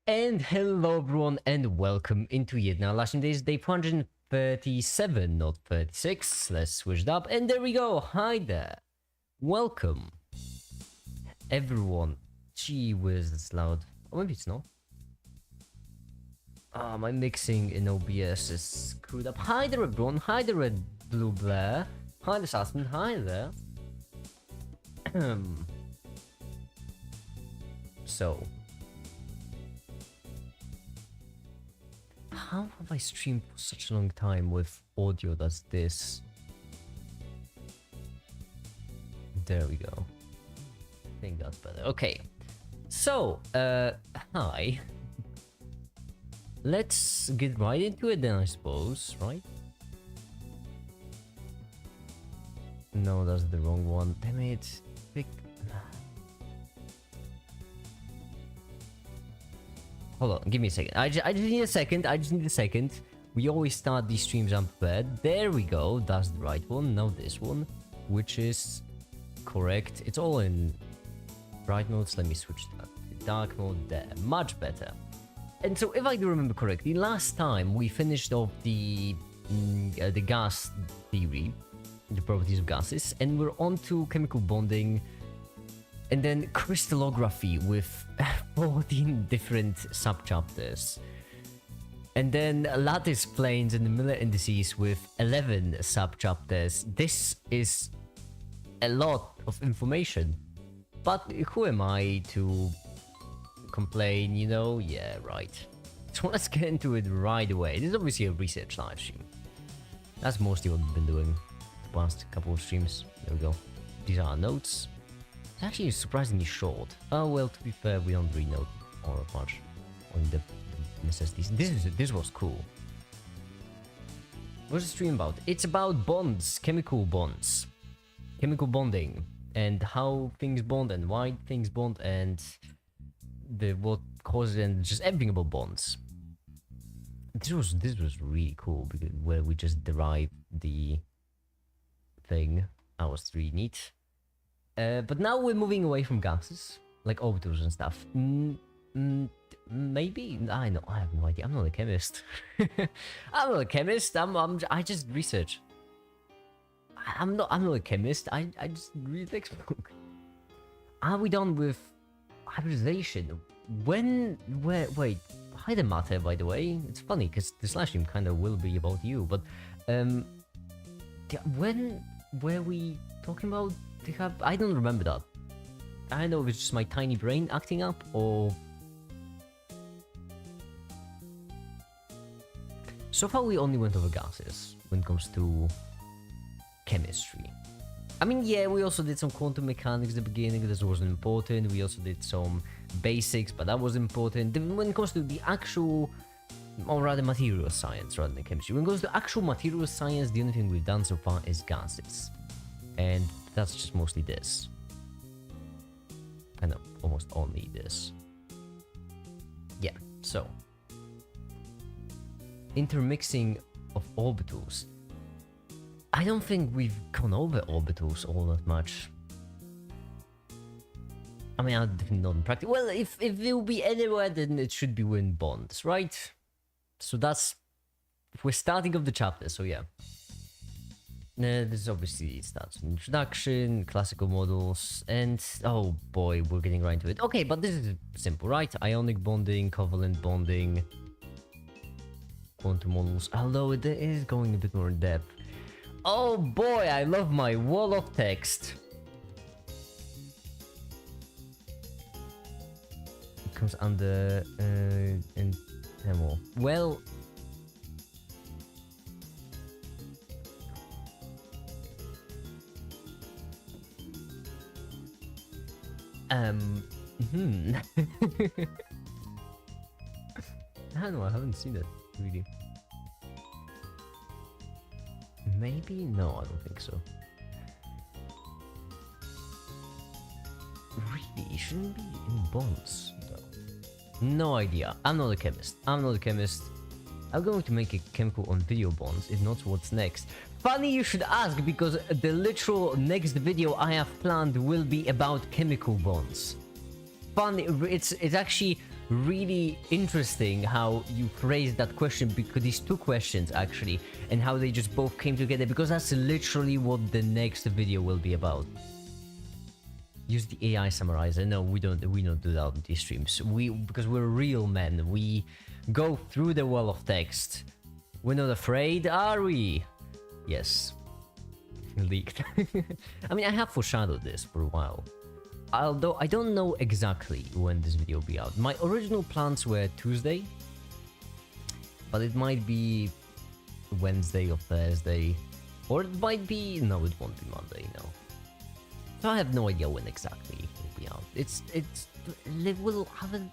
And hello everyone and welcome into yet now last days day 437, not 36. Let's switch it up and there we go. Hi there. Welcome. Everyone. Gee whiz, it's loud. Oh, maybe it's not. My mixing in OBS is screwed up. Hi there everyone. Hi there Red Blue Blair. Hi there Sassman. Hi there. So how have I streamed for such a long time with audio that's this? There we go. I think that's better. Okay. So, hi. Let's get right into it then, I suppose, right? No, that's the wrong one. Damn it. Pick... Hold on, give me a second. I just need a second. We always start these streams unprepared. There we go. That's the right one. Now this one, which is correct. It's all in bright modes. Let me switch that to dark mode. There, much better. And so, if I do remember correctly, last time we finished off the gas theory, the properties of gases, and we're on to chemical bonding. And then crystallography with 14 different subchapters. And then lattice planes and the Miller indices with 11 subchapters. This is a lot of information. But who am I to complain, you know? Yeah, right. So let's get into it right away. This is obviously a research live stream. That's mostly what we've been doing the past couple of streams. There we go. These are our notes. It's actually surprisingly short. Oh well, to be fair, we don't really know all that much on the necessities. This was cool. What's the stream about? It's about bonds, chemical bonds, chemical bonding, and how things bond and why things bond and what causes and just everything about bonds. This was really cool because where we just derived the thing. That was really neat. But now we're moving away from gases, like orbitals and stuff. Maybe? I know, I have no idea. I'm not a chemist. I'm not a chemist. I just research. I'm not a chemist. I just read the textbook. Are we done with hybridization? Wait, hi there, Mate, by the way. It's funny, because this live stream kind of will be about you, but, when were we talking about? I don't remember that. I don't know if it's just my tiny brain acting up or... So far we only went over gases when it comes to chemistry. I mean, yeah, we also did some quantum mechanics at the beginning. This wasn't important. We also did some basics, but that was important. Then when it comes to the actual, or rather material science rather than chemistry, when it comes to actual material science, the only thing we've done so far is gases. And that's just mostly this. I know, almost only this. Yeah, so. Intermixing of orbitals. I don't think we've gone over orbitals all that much. I mean, I definitely not in practice. Well, if it will be anywhere, then it should be within bonds, right? So that's... We're starting off the chapter, so yeah. This obviously starts with introduction, classical models, and oh boy, we're getting right into it. Okay, but this is simple, right? Ionic bonding, covalent bonding, quantum models, although it is going a bit more in depth. Oh boy, I love my wall of text. It comes under demo. Well, I don't know, I haven't seen it, really. Maybe? No, I don't think so. Really? It shouldn't be in bonds, though. No idea. I'm not a chemist. I'm going to make a chemical on video bonds, if not what's next. Funny you should ask, because the literal next video I have planned will be about chemical bonds. Funny, it's actually really interesting how you phrased that question, because these two questions actually, and how they just both came together, because that's literally what the next video will be about. Use the AI summarizer. No, we don't do that on these streams. Because we're real men. We go through the wall of text. We're not afraid, are we? Yes. Leaked. I mean, I have foreshadowed this for a while. Although I don't know exactly when this video will be out. My original plans were Tuesday, but it might be Wednesday or Thursday, or it might be... no, it won't be Monday, no. So I have no idea when exactly it will be out. It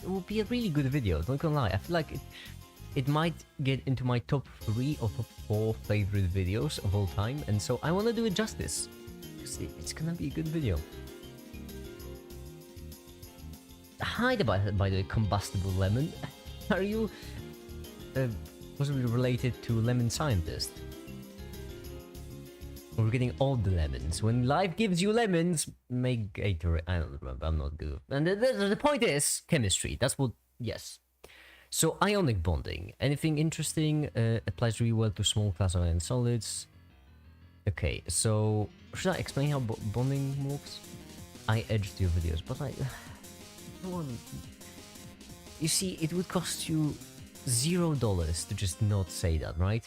will be a really good video, not gonna lie. I feel like it might get into my top 3 or top 4 favorite videos of all time, and so I want to do it justice. It's gonna be a good video. Hi, by the way, combustible lemon. Are you possibly related to Lemon Scientist? We're getting all the lemons. When life gives you lemons, make Gatorade. I don't remember. I'm not good. And the point is chemistry. That's what. Yes. So ionic bonding. Anything interesting? Applies really well to small class ion solids. Okay. So should I explain how bonding works? I edged your videos, but you see, it would cost you $0 to just not say that, right?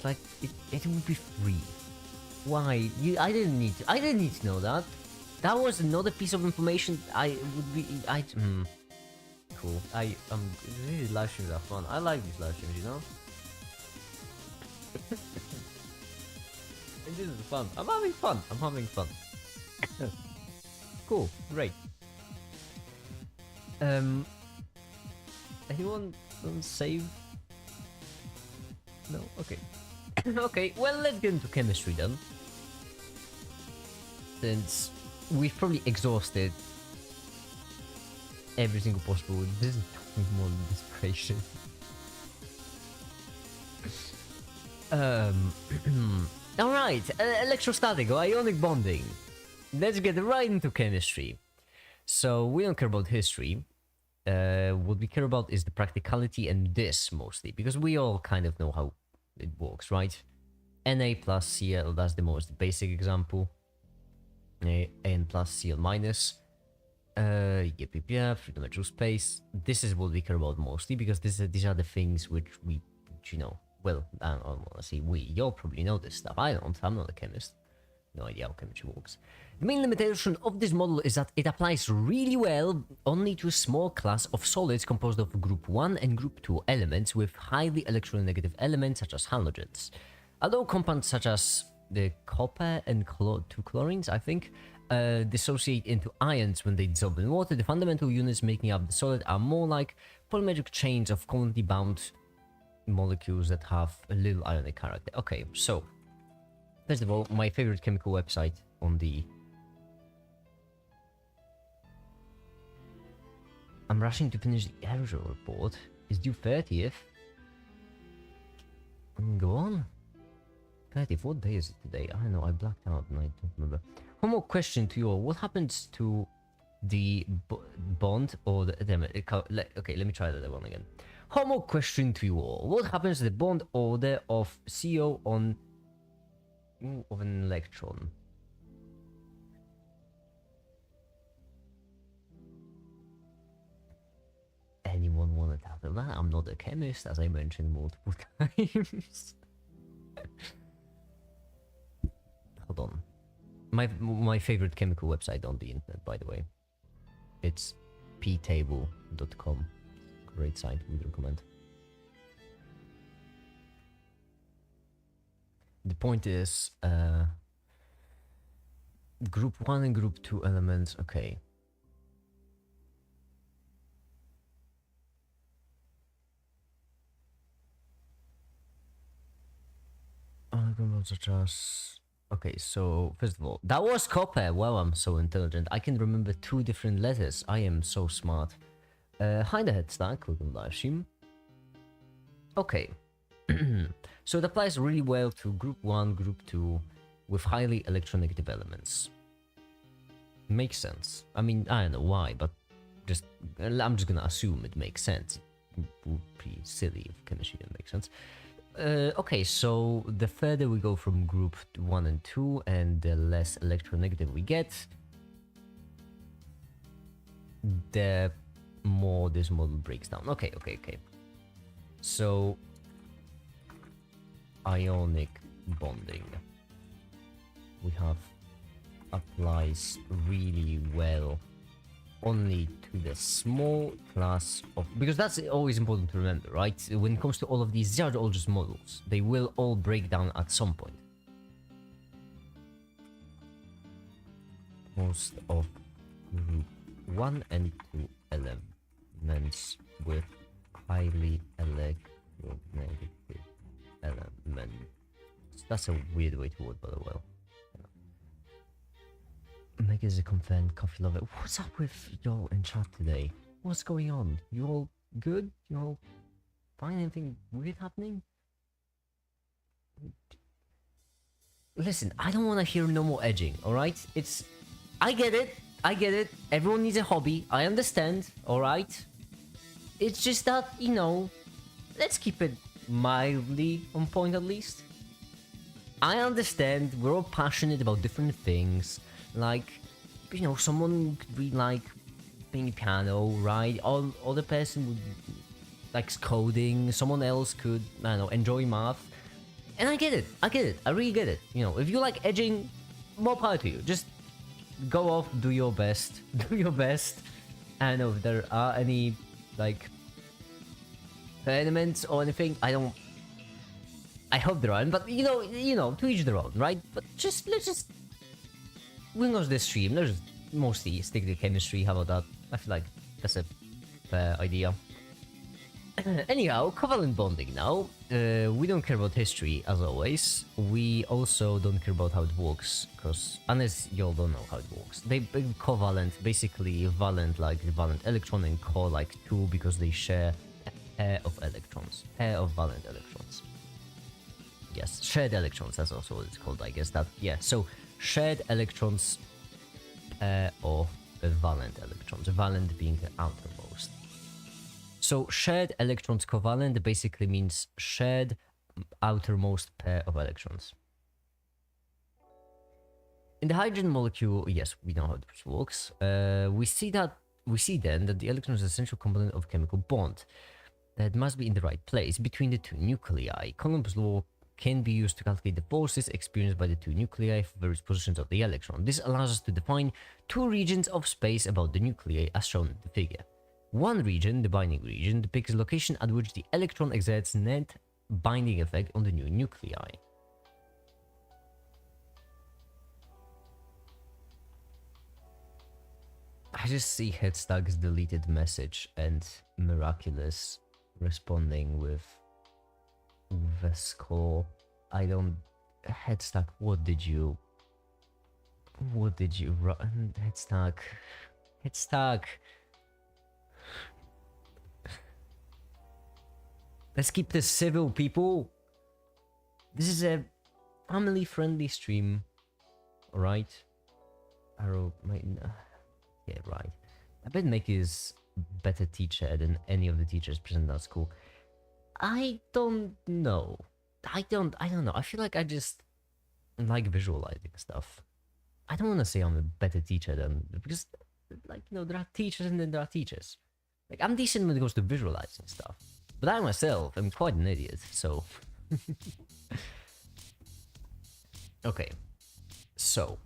Like it would be free. Why? I didn't need to know that. That was another piece of information. Cool. These live streams are fun. I like these live streams, you know. And this is fun. I'm having fun. Cool. Great. Anyone save? No? Okay. Okay, well, let's get into chemistry then. Since we've probably exhausted every single possible. This is more than desperation. Alright, electrostatic or ionic bonding. Let's get right into chemistry. So, we don't care about history. What we care about is the practicality and this mostly, because we all kind of know how it works, right? Na plus Cl, that's the most basic example. N plus Cl minus. Three-dimensional space. This is what we care about mostly, because these are the things which we, you know, well, I don't want to say we, you'll probably know this stuff. I don't, I'm not a chemist. No idea how chemistry works. The main limitation of this model is that it applies really well only to a small class of solids composed of group 1 and group 2 elements with highly electronegative elements such as halogens. Although compounds such as the copper and 2 chlorines, I think, dissociate into ions when they dissolve in water, the fundamental units making up the solid are more like polymeric chains of covalently bound molecules that have a little ionic character. Okay, so first of all, my favorite chemical website on the... I'm rushing to finish the aerosol report. It's due 30th. Go on. 30th, what day is it today? I don't know, I blacked out and I don't remember. One more question to you all. What happens to the bond or the... Okay, let me try that one again. One more question to you all. What happens to the bond order of CO on... of an electron? Anyone want to tackle that? I'm not a chemist, as I mentioned multiple times. Hold on. My favorite chemical website on the internet, by the way. It's ptable.com. Great site, would recommend. The point is, group 1 and group 2 elements, okay. Such as... Okay, so, first of all, that was copper! Wow, I'm so intelligent. I can remember 2 different letters. I am so smart. Hi there, Headstack, welcome to live stream. Okay. So it applies really well to group 1, group 2, with highly electronegative elements. Makes sense. I mean, I don't know why, but Just, I'm just gonna assume it makes sense. It would be silly if chemistry didn't make sense. Okay, so the further we go from group 1 and 2, and the less electronegative we get, the more this model breaks down. Okay. So, ionic bonding. We have applies really well only to the small class of, because that's always important to remember, right? When it comes to all of these, they are all just models. They will all break down at some point. Most of group 1 and 2 elements with highly electronegative elements. That's a weird way to word, by the way. Meg is a confirmed coffee lover. What's up with y'all in chat today? What's going on? You all good? You all fine? Anything weird happening? Listen, I don't want to hear no more edging, alright? I get it. Everyone needs a hobby. I understand, alright? It's just that, you know, let's keep it mildly on point at least. I understand we're all passionate about different things. Like, you know, someone could really like playing piano, right? Other person would likes coding. Someone else could, I don't know, enjoy math. And I get it. I really get it. You know, if you like edging, more power to you. Just go off, do your best. Do your best. I don't know if there are any, like, tournaments or anything. I hope there aren't, but you know, to each their own, right? But let's just we'll watch this stream. Let's just mostly stick to chemistry. How about that? I feel like that's a fair idea. Anyhow, covalent bonding now. We don't care about history, as always. We also don't care about how it works, because unless y'all don't know how it works. They covalent, basically valent like the valent electron, and co like two, because they share a pair of electrons. Pair of valent electrons. Yes, shared electrons, that's also what it's called, I guess. That, yeah, so shared electrons, pair of valent electrons, valent being the outermost. So shared electrons covalent basically means shared outermost pair of electrons. In the hydrogen molecule, yes, we know how this works. We see then that the electron is an essential component of chemical bond that must be in the right place between the two nuclei. Coulomb's law can be used to calculate the forces experienced by the two nuclei for various positions of the electron. This allows us to define two regions of space about the nuclei as shown in the figure. One region, the binding region, depicts the location at which the electron exerts net binding effect on the new nuclei. I just see Headstack's deleted message and Miraculous responding with Vesco. I don't... Headstack, what did you run? Headstack. Let's keep this civil, people. This is a family-friendly stream, alright? Arrow, yeah, right. I bet Nick is better teacher than any of the teachers present at school. I don't know. I don't know. I feel like I just like visualizing stuff. I don't want to say I'm a better teacher than, because, like, you know, there are teachers and then there are teachers. Like, I'm decent when it comes to visualizing stuff, but I myself am quite an idiot, so. Okay. So,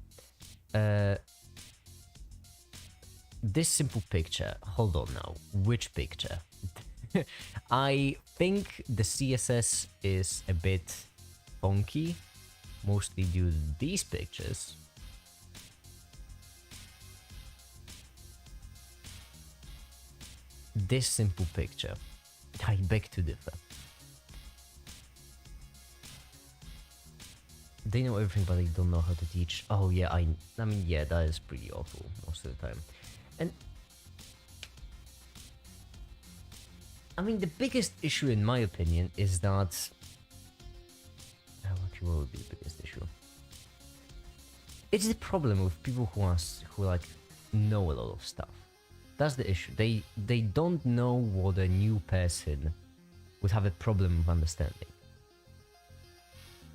this simple picture, hold on now, which picture? I think the CSS is a bit funky, mostly due to these pictures. This simple picture, I beg to differ. They know everything, but they don't know how to teach. Oh yeah, I mean, yeah, that is pretty awful most of the time. And I mean, the biggest issue, in my opinion, is that... What would be the biggest issue? It's the problem with people who like know a lot of stuff. That's the issue. They don't know what a new person would have a problem with understanding.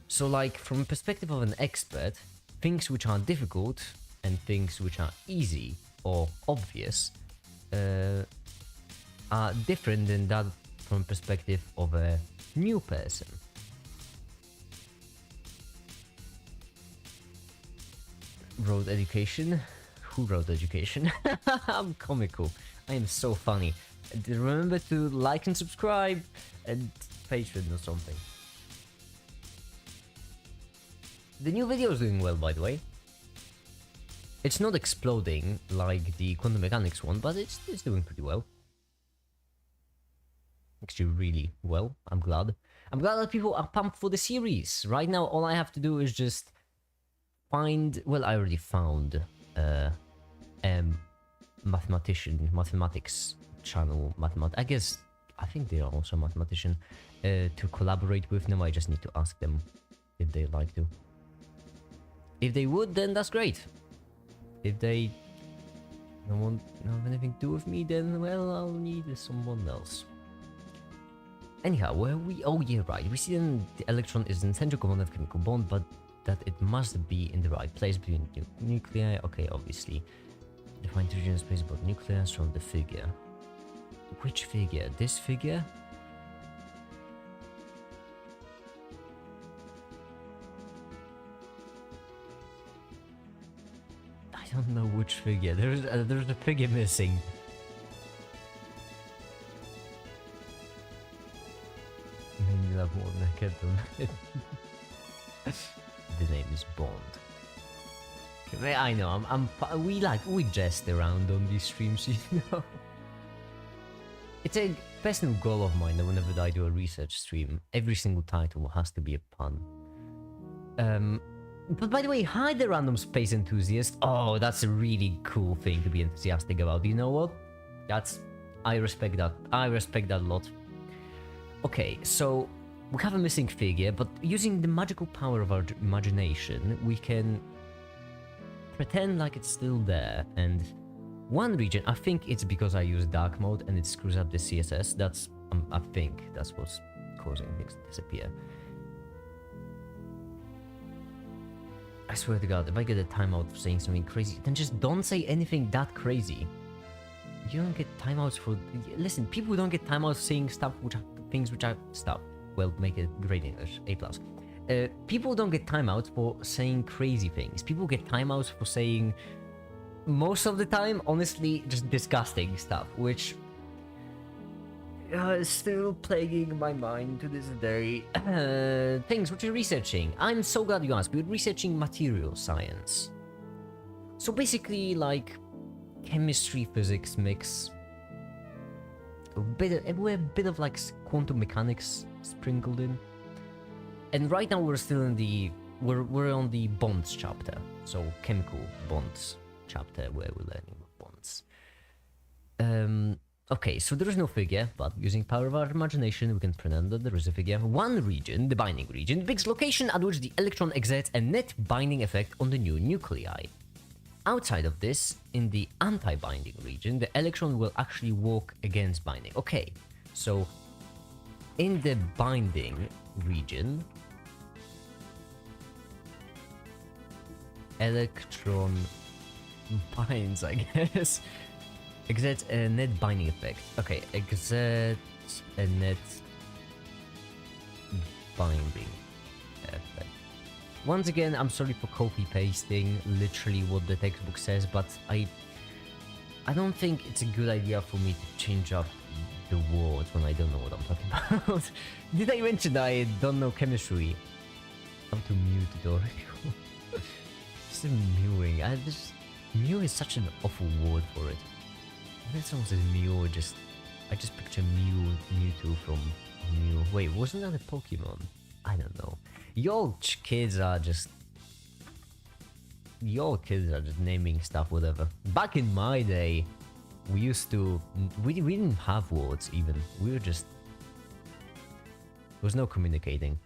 So like from a perspective of an expert, things which are difficult and things which are easy or obvious are different than that from a perspective of a new person. Wrote education? Who wrote education? I'm comical. I am so funny. Remember to like and subscribe and Patreon or something. The new video is doing well, by the way. It's not exploding like the quantum mechanics one, but it's doing pretty well. Actually, really well. I'm glad. I'm glad that people are pumped for the series. Right now, all I have to do is just find... Well, I already found mathematics channel. I think they are also a mathematician to collaborate with. Now I just need to ask them if they'd like to. If they would, then that's great. If they don't want to have anything to do with me, then, well, I'll need someone else. Anyhow, where we... Oh, yeah, right. We see that the electron is an essential component of chemical bond, but that it must be in the right place between nuclei. Okay, obviously. Define the region space about nucleus from the figure. Which figure? This figure? I don't know which figure. There's a figure missing. Maybe love more than I kept them. The name is Bond. I know. We jest around on these streams, you know. It's a personal goal of mine that whenever I do a research stream, every single title has to be a pun. But by the way, hi the random space enthusiast. Oh, that's a really cool thing to be enthusiastic about. You know what? I respect that. I respect that a lot. Okay, so we have a missing figure, but using the magical power of our imagination, we can pretend like it's still there. And one region, I think it's because I use dark mode and it screws up the CSS. I think that's what's causing things to disappear. I swear to God, if I get a timeout for saying something crazy, then just don't say anything that crazy. You don't get timeouts for... Listen, people don't get timeouts for saying things which are stuff. Well, make it great English, A+. People don't get timeouts for saying crazy things. People get timeouts for saying, most of the time, honestly, just disgusting stuff, which is still plaguing my mind to this day. Things which you're researching. I'm so glad you asked. We're researching material science. So basically, like, chemistry, physics mix. A bit of like quantum mechanics sprinkled in. And right now we're still in the... We're on the bonds chapter. So chemical bonds chapter where we're learning bonds. Okay, so there is no figure, but using power of our imagination, we can pretend that there is a figure. One region, the binding region, depicts location at which the electron exerts a net binding effect on the new nuclei. Outside of this, in the anti-binding region, the electron will actually walk against binding. Okay, so in the binding region, electron binds, I guess. Exerts a net binding effect. Okay, exerts a net binding effect. Once again, I'm sorry for copy-pasting literally what the textbook says, but I don't think it's a good idea for me to change up the words when I don't know what I'm talking about. Did I mention that I don't know chemistry? How to mute tutorial. Just mewing. Mew is such an awful word for it. When someone says Mew, I just picture Mewtwo from Mew. Wait, wasn't that a Pokemon? I don't know. Y'all kids are just naming stuff, whatever. Back in my day, we didn't have words even. We were just... There was no communicating.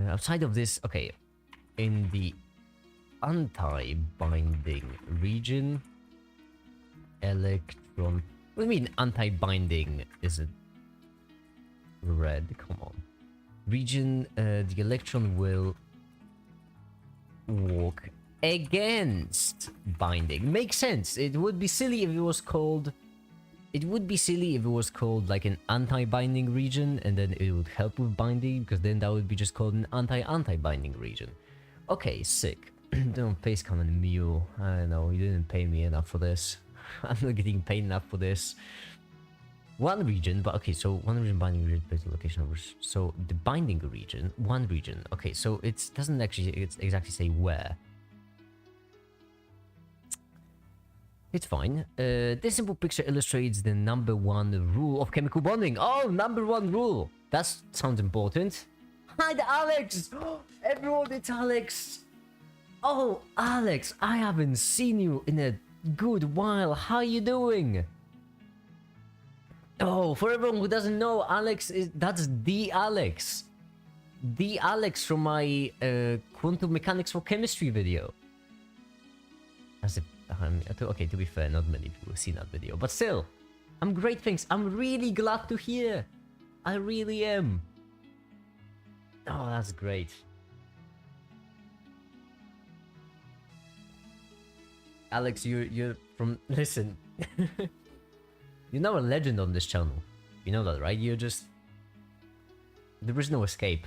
Outside of this, okay, in the anti-binding region, electron. What do you mean anti-binding isn't red? Come on. Region, the electron will walk against binding. Makes sense. It would be silly if it was called... It would be silly if it was called like an anti-binding region and then it would help with binding, because then that would be just called an anti-anti-binding region. Okay, sick. Don't face common mu. I don't know, you didn't pay me enough for this. I'm not getting paid enough for this. One region, but okay, so one region binding region based on location of... So the binding region, one region. Okay, so it doesn't actually exactly say where. It's fine. This simple picture illustrates the #1 rule of chemical bonding. Oh, #1 rule. That sounds important. Hi, Alex. Everyone, it's Alex. Oh, Alex, I haven't seen you in a good while. How you doing? Oh, for everyone who doesn't know, that's the Alex. The Alex from my quantum mechanics for chemistry video. As if, okay, to be fair, not many people have seen that video, but still, I'm great, thanks. I'm really glad to hear. I really am. Oh, that's great. Alex, you're from... Listen. You're now a legend on this channel. You know that, right? You're just... There is no escape.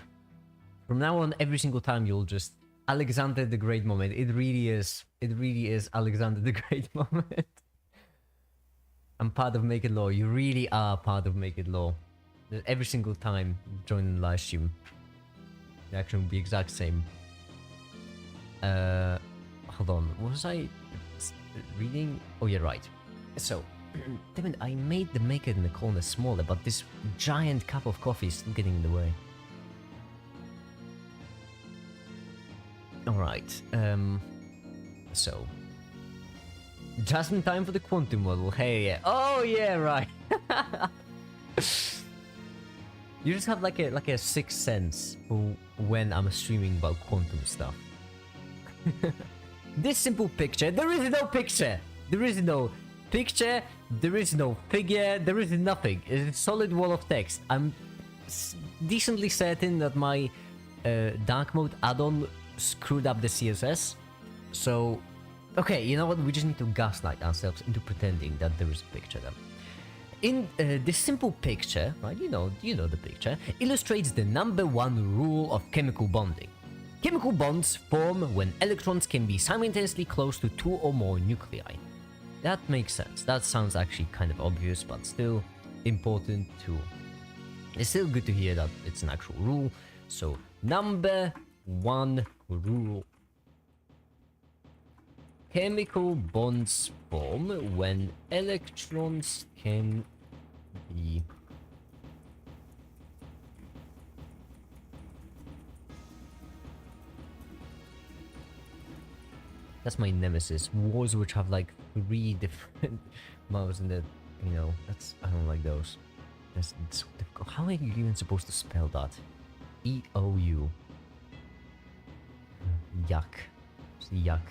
From now on, every single time you'll just... Alexander the Great moment. It really is. It really is Alexander the Great moment. I'm part of Make It Law. You really are part of Make It Law. Every single time you join the live stream, the action will be exact same. Hold on. Was I reading? Oh, yeah, right. So, damn it, I made the Make It in the corner smaller, but this giant cup of coffee is still getting in the way. Alright, so... Just in time for the quantum model, hey, yeah. Oh, yeah, right. You just have like a sixth sense for when I'm streaming about quantum stuff. This simple picture, there is no picture! There is no picture, there is no figure, there is nothing. It's a solid wall of text. I'm decently certain that my dark mode add-on screwed up the CSS. So, okay, you know what? We just need to gaslight ourselves into pretending that there is a picture then. In this simple picture, right, you know the picture, illustrates the #1 rule of chemical bonding. Chemical bonds form when electrons can be simultaneously close to 2 or more nuclei. That makes sense. That sounds actually kind of obvious, but still important to... It's still good to hear that it's an actual rule. So, #1 rule. Chemical bonds form when electrons can be... That's my nemesis. Wars which have like 3 different mouths in the... You know, that's... I don't like those. That's so difficult. How are you even supposed to spell that? E-O-U. Yuck. It's yuck.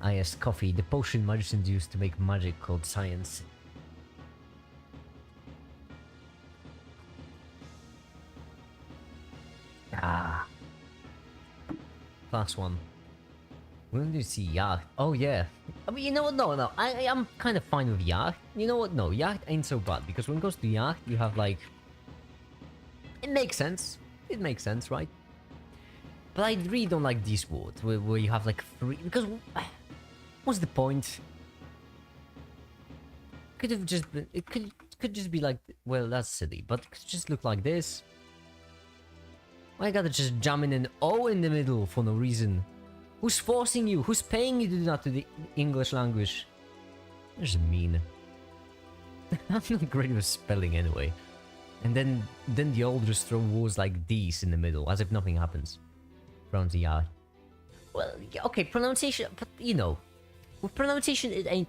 Ah yes, coffee. The potion magicians used to make magic called science. Ah. Last one. When do you see yacht? Oh yeah. I mean, you know what? No. I am kind of fine with yacht. You know what? No, yacht ain't so bad, because when it goes to yacht, you have like... It makes sense. It makes sense, right? But I really don't like these words, where you have like 3... Because... What's the point? Could have just been... It could just be like... Well, that's silly, but it could just look like this. Why gotta just jam in an O in the middle for no reason? Who's forcing you? Who's paying you to do that to the English language? That's mean. I'm not great with spelling anyway. And then the old just throw words like these in the middle, as if nothing happens. Pronunciation. Well, okay, pronunciation, but you know, with pronunciation it ain't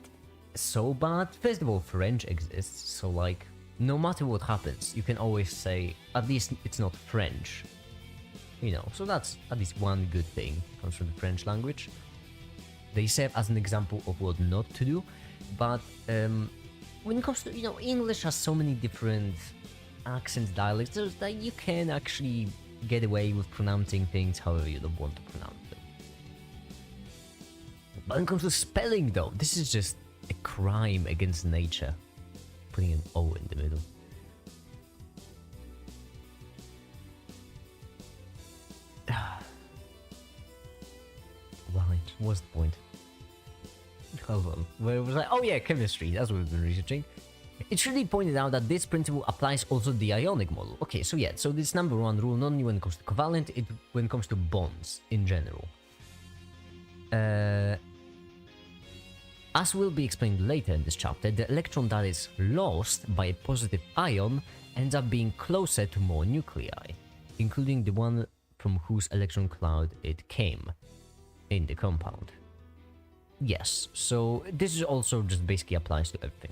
so bad. First of all, French exists, so like, no matter what happens, you can always say, at least it's not French. You know, so that's at least one good thing comes from the French language. They serve as an example of what not to do. But when it comes to, you know, English has so many different accents, dialects, that you can actually get away with pronouncing things however you don't want to pronounce them. But when it comes to spelling, though, this is just a crime against nature. Putting an O in the middle. Right, what's the point? Hold on. Where it was like, oh yeah, chemistry, that's what we've been researching. It should be pointed out that this principle applies also to the ionic model. Okay, so yeah, so this number one rule, not only when it comes to covalent, when it comes to bonds in general. As will be explained later in this chapter, the electron that is lost by a positive ion ends up being closer to more nuclei, including the one from whose electron cloud it came in the compound. Yes, so this is also just basically applies to everything.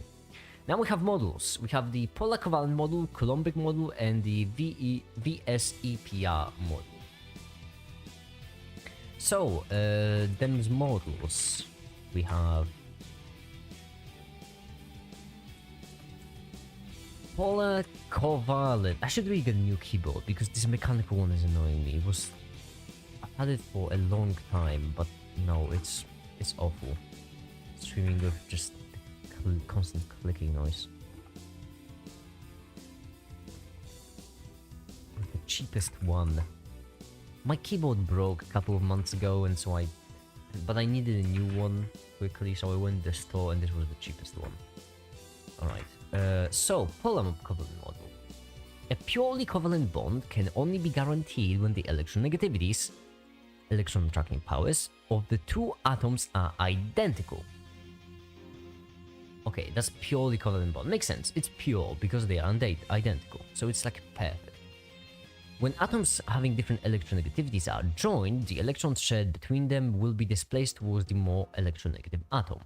Now we have models. We have the polar covalent model, Coulombic model, and the VSEPR model. So, them's models. We have polar covalent. I should really get a new keyboard because this mechanical one is annoying me. I've had it for a long time, but no, it's awful. Streaming with just constant clicking noise. The cheapest one. My keyboard broke a couple of months ago, and so but I needed a new one quickly, so I went to the store, and this was the cheapest one. Alright, so polar covalent model. A purely covalent bond can only be guaranteed when the electronegativities, electron attracting powers, of the two atoms are identical. Okay, that's purely covalent bond. Makes sense. It's pure because they are identical. So it's like perfect. When atoms having different electronegativities are joined, the electrons shared between them will be displaced towards the more electronegative atom,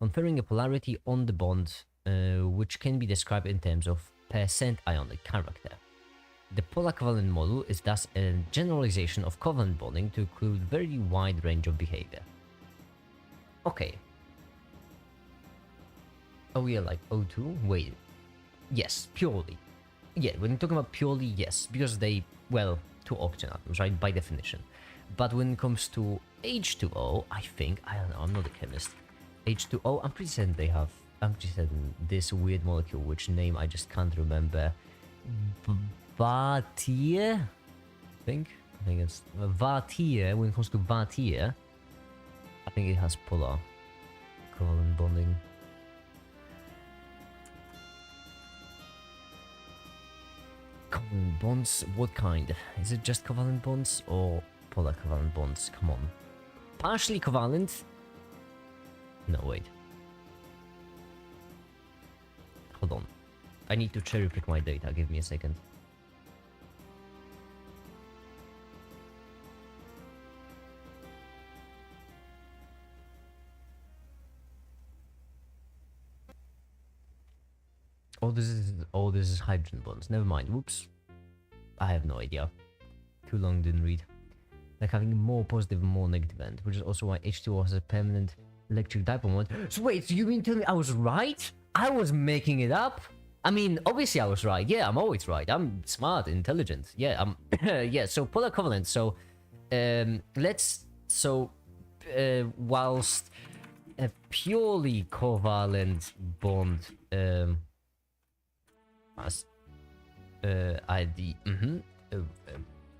conferring a polarity on the bond, which can be described in terms of percent ionic character. The polar covalent model is thus a generalization of covalent bonding to include a very wide range of behavior. Okay. Oh yeah, like O2? Wait. Yes, purely. Yeah, when you're talking about purely, yes, because they, well, two oxygen atoms, right, by definition. But when it comes to H2O, I think, I don't know, I'm not a chemist. H2O, I'm pretty certain this weird molecule, which name I just can't remember. Vatir? I think it's Vatir. When it comes to Vatir, I think it has polar covalent bonding. Covalent bonds? What kind? Is it just covalent bonds or polar covalent bonds? Come on. Partially covalent? No, wait. Hold on. I need to cherry pick my data. Give me a second. Oh, this is hydrogen bonds. Never mind. Whoops. I have no idea. Too long, didn't read. Like having more positive and more negative end, which is also why H2O has a permanent electric dipole moment. So wait, so you mean tell me I was right? I was making it up? I mean, obviously I was right. Yeah, I'm always right. I'm smart, intelligent. Yeah, yeah, so polar covalent. So, whilst a purely covalent bond,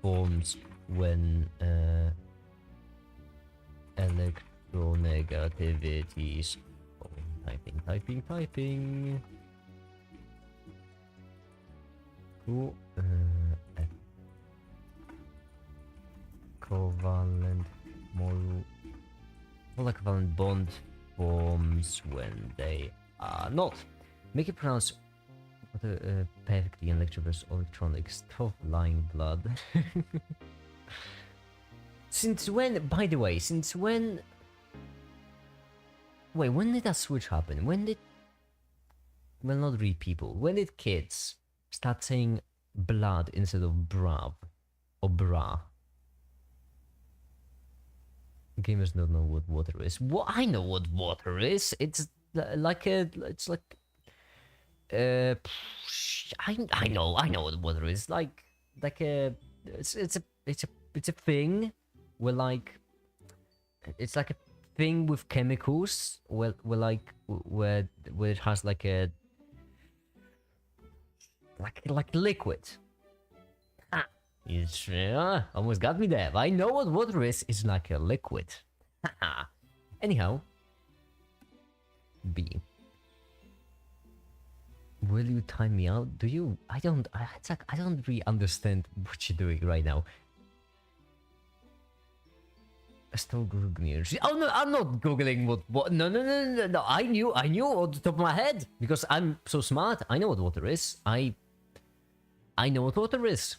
forms when electronegativities. Oh, typing. Cool. Covalent model. Polar covalent bond forms when they are not. Make it pronounce perfectly electronic stuff, lying blood. Since when, by the way, wait, when did that switch happen? Well, not really people. When did kids start saying blood instead of brav or bra? Gamers don't know what water is. Well, I know what water is. It's like a, it's like, I know what water is. Like a, it's a thing where like, it's like a thing with chemicals where like where it has like a like liquid. Ah, it's almost got me there. But I know what water is. It's like a liquid. Anyhow, B. Will you time me out? Do you? I don't. It's like I don't really understand what you're doing right now. Still googling. Oh no, I'm not googling what. No. I knew off the top of my head because I'm so smart. I know what water is. I know what water is.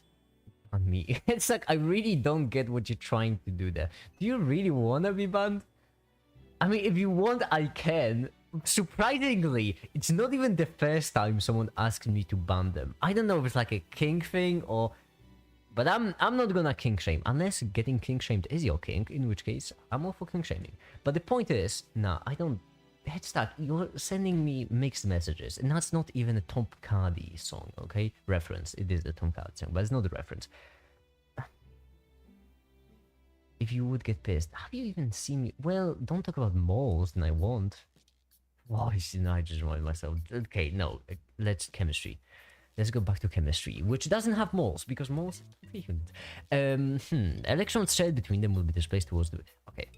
On me, it's like I really don't get what you're trying to do there. Do you really wanna be banned? I mean, if you want, I can. Surprisingly, it's not even the first time someone asks me to ban them. I don't know if it's like a king thing or... But I'm not gonna king shame, unless getting king shamed is your king, in which case, I'm all for king shaming. But the point is, nah, I don't... Head start, you're sending me mixed messages, and that's not even a Tom Cardi song, okay? Reference, it is a Tom Cardi song, but it's not a reference. If you would get pissed, have you even seen me? Well, don't talk about moles, then I won't. Why did I just remind myself? Okay, no, let's chemistry. Let's go back to chemistry, which doesn't have moles, because moles... Electrons shared between them will be displaced towards the... Okay.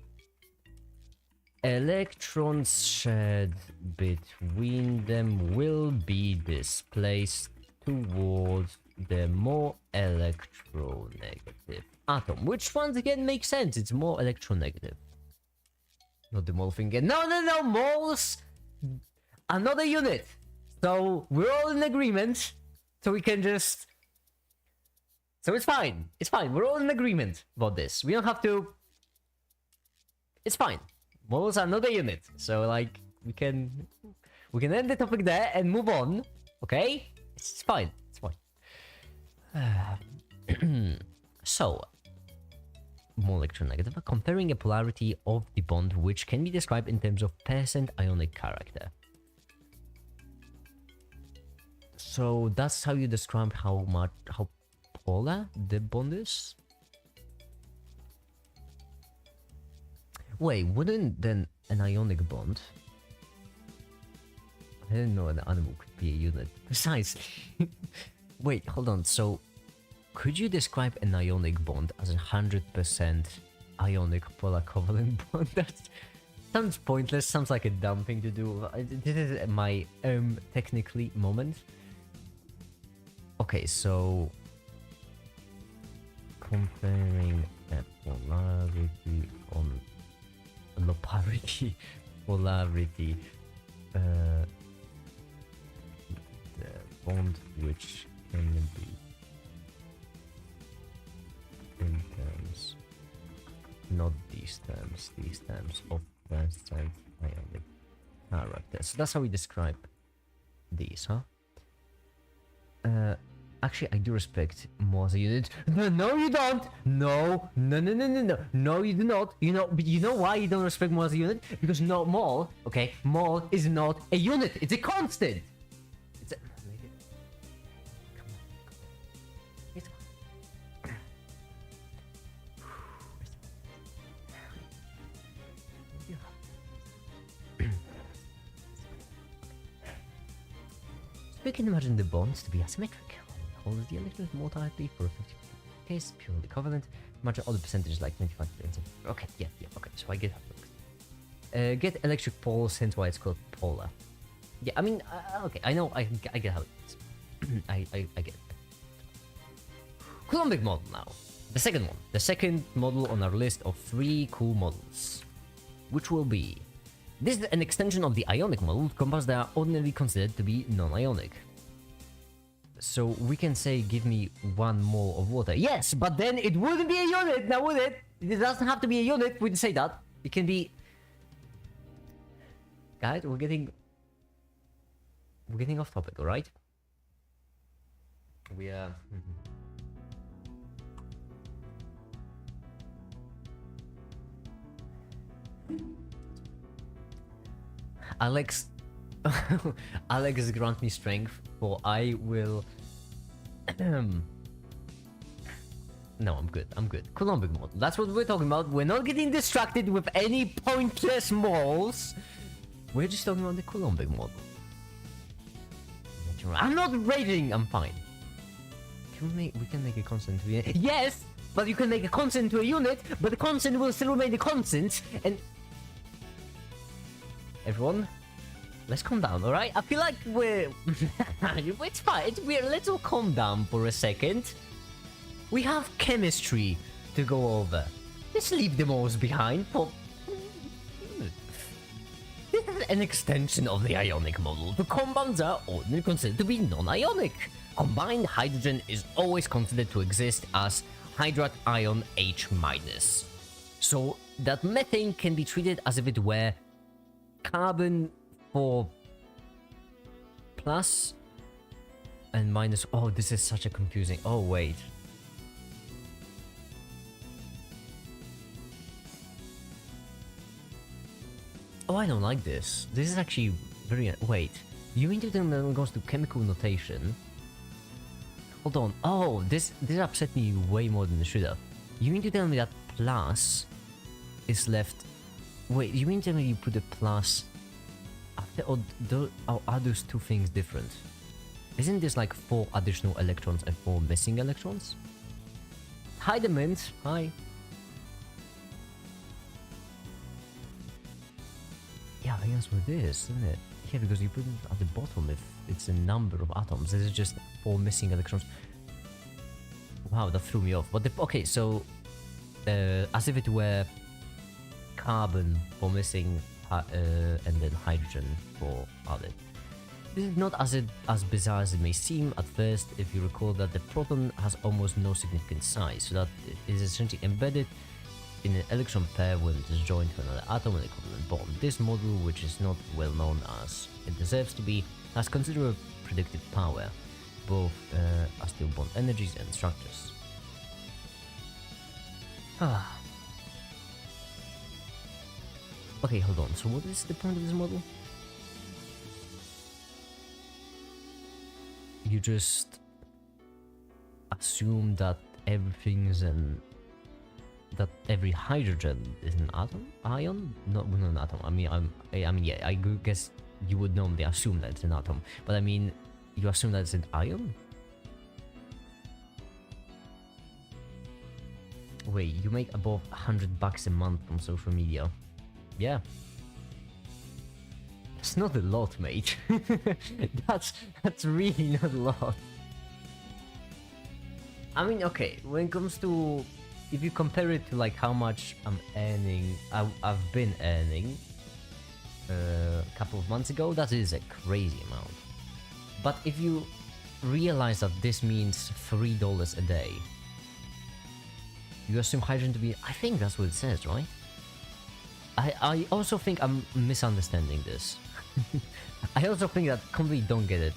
Electrons shared between them will be displaced towards the more electronegative atom, which once again makes sense. It's more electronegative. Not the mole thing again. No, moles are not a unit. So we're all in agreement. So we can just... So it's fine. It's fine. We're all in agreement about this. We don't have to... It's fine. Moles are not a unit. So like, we can end the topic there and move on. Okay? It's fine. It's fine. So, more electronegative, comparing a polarity of the bond which can be described in terms of percent ionic character. So that's how you describe how polar the bond is? Wait, wouldn't then an ionic bond... I didn't know an animal could be a unit. Precisely. Wait, hold on, so... Could you describe an ionic bond as 100% ionic polar covalent bond? That sounds pointless, sounds like a dumb thing to do. This is my technically moment. Okay, so... Comparing a polarity on... Polarity... the bond which can be... in terms, not these terms of percent ionic character. So that's how we describe these, huh? Actually, I do respect more as a unit. No, you don't. No, you do not. You know why you don't respect more as a unit? Because no, mole. Okay, mole is not a unit. It's a constant. It's a... We can imagine the bonds to be asymmetric. Holds the electrons more tightly for a 50 case, purely covalent. Imagine all the percentages like 25%. Okay, yeah, okay, so I get how it works. Get electric poles, hence why it's called polar. Yeah, I mean, okay, I know, I get how it is. I get it. Coulombic model now. The second one. The second model on our list of 3 cool models. Which will be... This is an extension of the ionic model with compounds that are ordinarily considered to be non-ionic. So we can say, give me 1 mole of water. Yes, but then it wouldn't be a unit, now would it? It doesn't have to be a unit, we can say that. It can be... Guys, we're getting off topic, alright? We are... Alex, Alex, grant me strength, for I will. No, I'm good. I'm good. Coulombic model. That's what we're talking about. We're not getting distracted with any pointless models. We're just talking about the Coulombic model. I'm not raging. I'm fine. We can make a constant to a unit. Yes, but you can make a constant to a unit, but the constant will still remain the constant. And everyone, let's calm down, all right? I feel like it's fine. It's weird. Let's all calm down for a second. We have chemistry to go over. Let's leave the moles behind for... This is an extension of the ionic model. The compounds are ordinarily considered to be non-ionic. Combined hydrogen is always considered to exist as hydride ion H-. So that methane can be treated as if it were carbon 4 plus and minus... Oh, this is such a confusing... Oh, wait. Oh, I don't like this. This is actually very... Wait. You mean to tell me that when it goes to chemical notation... Hold on. Oh, this upset me way more than it should have. You mean to tell me that plus is left... Wait, you mean to tell me you put a plus after... Or are those two things different? Isn't this like 4 additional electrons and 4 missing electrons? Hi, the mint. Hi. Yeah, I guess with this, isn't it? Yeah, because you put it at the bottom if it's a number of atoms. This is just 4 missing electrons. Wow, that threw me off. But okay, so as if it were carbon for missing and then hydrogen for added. This is not as bizarre as it may seem at first if you recall that the proton has almost no significant size, so that it is essentially embedded in an electron pair when it is joined to another atom in a covalent bond. This model, which is not well known as it deserves to be, has considerable predictive power, both as to bond energies and structures. Okay, hold on. So what is the point of this model? You just assume that everything is that every hydrogen is an ion? Not an atom. I mean, yeah, I guess you would normally assume that it's an atom, but I mean, you assume that it's an ion? Wait, you make above $100 a month on social media. Yeah. That's not a lot, mate. that's really not a lot. I mean, okay, when it comes to... If you compare it to like how much I'm earning, I've been earning a couple of months ago, that is a crazy amount. But if you realize that this means $3 a day, you assume hydrogen to be... I think that's what it says, right? I also think I'm misunderstanding this. I also think that completely don't get it.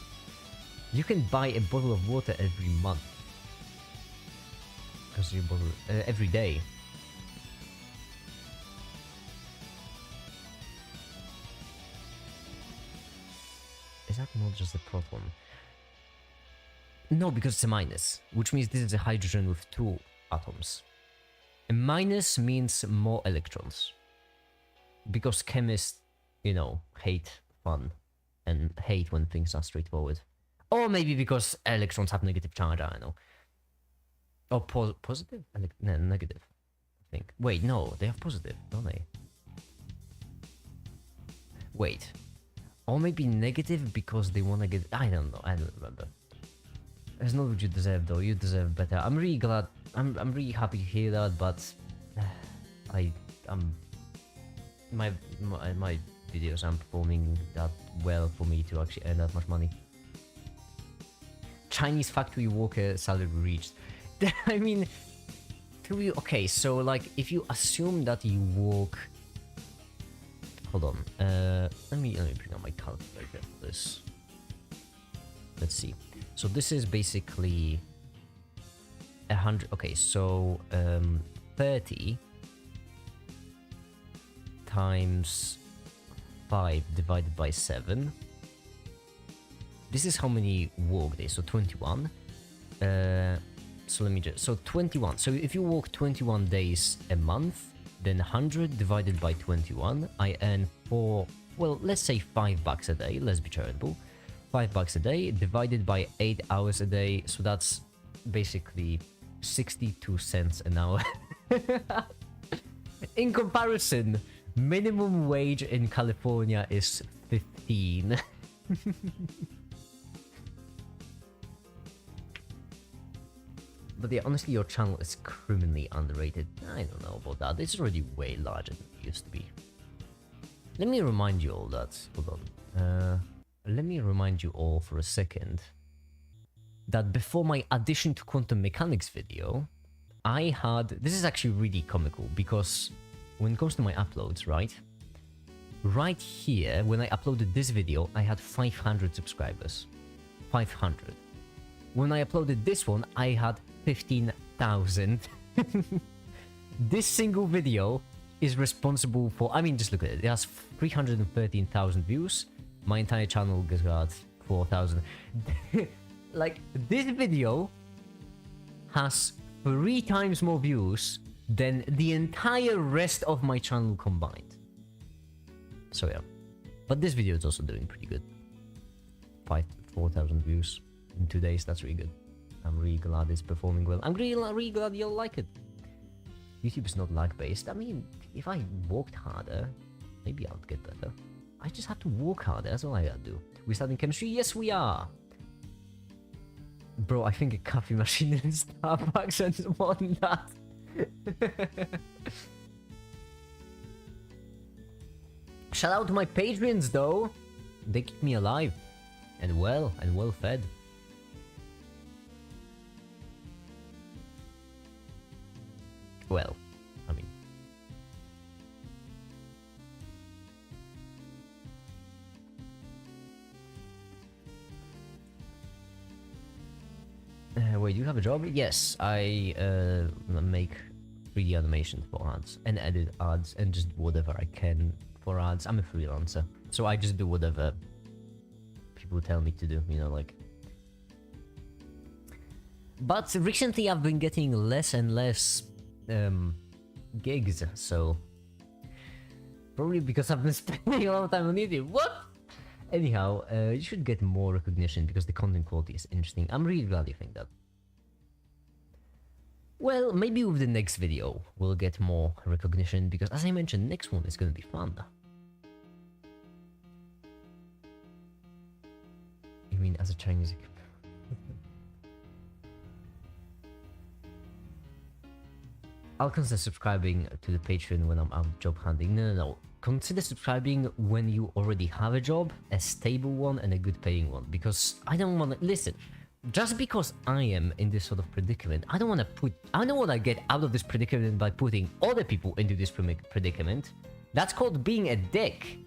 You can buy a bottle of water every month. Because you bottle every day. Is that not just a proton? No, because it's a minus, which means this is a hydrogen with 2 atoms. A minus means more electrons. Because chemists, you know, hate fun and hate when things are straightforward. Or maybe because electrons have negative charge, I don't know. Oh, positive? No, negative, I think. Wait, no, they have positive, don't they? Wait. Or maybe negative because they want to get... I don't know, I don't remember. It's not what you deserve, though. You deserve better. I'm really glad... I'm really happy to hear that, but... My videos aren't performing that well for me to actually earn that much money. Chinese factory worker salary reached. I mean, okay, so like if you assume that you work... Hold on, let me bring out my calculator for this. Let's see. So this is basically 100. Okay, so 30 times 5 divided by 7. This is how many work days, so 21. So let me just, so 21. So if you work 21 days a month, then 100 divided by 21, I earn well, let's say $5 a day, let's be charitable. $5 a day divided by 8 hours a day, so that's basically 62 cents an hour. In comparison, minimum wage in California is 15. But yeah, honestly, your channel is criminally underrated. I don't know about that. It's already way larger than it used to be. Let me remind you all that. Hold on. Let me remind you all for a second that before my addition to quantum mechanics video, I had... This is actually really comical because when it comes to my uploads, right? Right here, when I uploaded this video, I had 500 subscribers. 500. When I uploaded this one, I had 15,000. This single video is responsible for... I mean, just look at it. It has 313,000 views. My entire channel got 4,000. Like, this video has 3 times more views than the entire rest of my channel combined. So yeah. But this video is also doing pretty good. 4,000 views in 2 days. That's really good. I'm really glad it's performing well. I'm really glad you'll like it. YouTube is not lag-based. I mean, if I worked harder, maybe I'll get better. I just have to work harder. That's all I gotta do. We're studying chemistry? Yes, we are. Bro, I think a coffee machine in Starbucks and more than that. Shout out to my patrons, though. They keep me alive and well fed. Well, I mean... wait, you have a job? Yes, I make 3D animations for ads and edit ads and just whatever I can for ads. I'm a freelancer, so I just do whatever people tell me to do, you know, like... But recently I've been getting less and less gigs, so probably because I've been spending a lot of time on YouTube. What? Anyhow, you should get more recognition because the content quality is interesting. I'm really glad you think that. Well, maybe with the next video we'll get more recognition because, as I mentioned, next one is gonna be fun. You mean as a Chinese? I'll consider subscribing to the Patreon when I'm out job hunting. No. Consider subscribing when you already have a job, a stable one and a good paying one. Because I don't want to... Listen, just because I am in this sort of predicament, I don't want to get out of this predicament by putting other people into this predicament. That's called being a dick.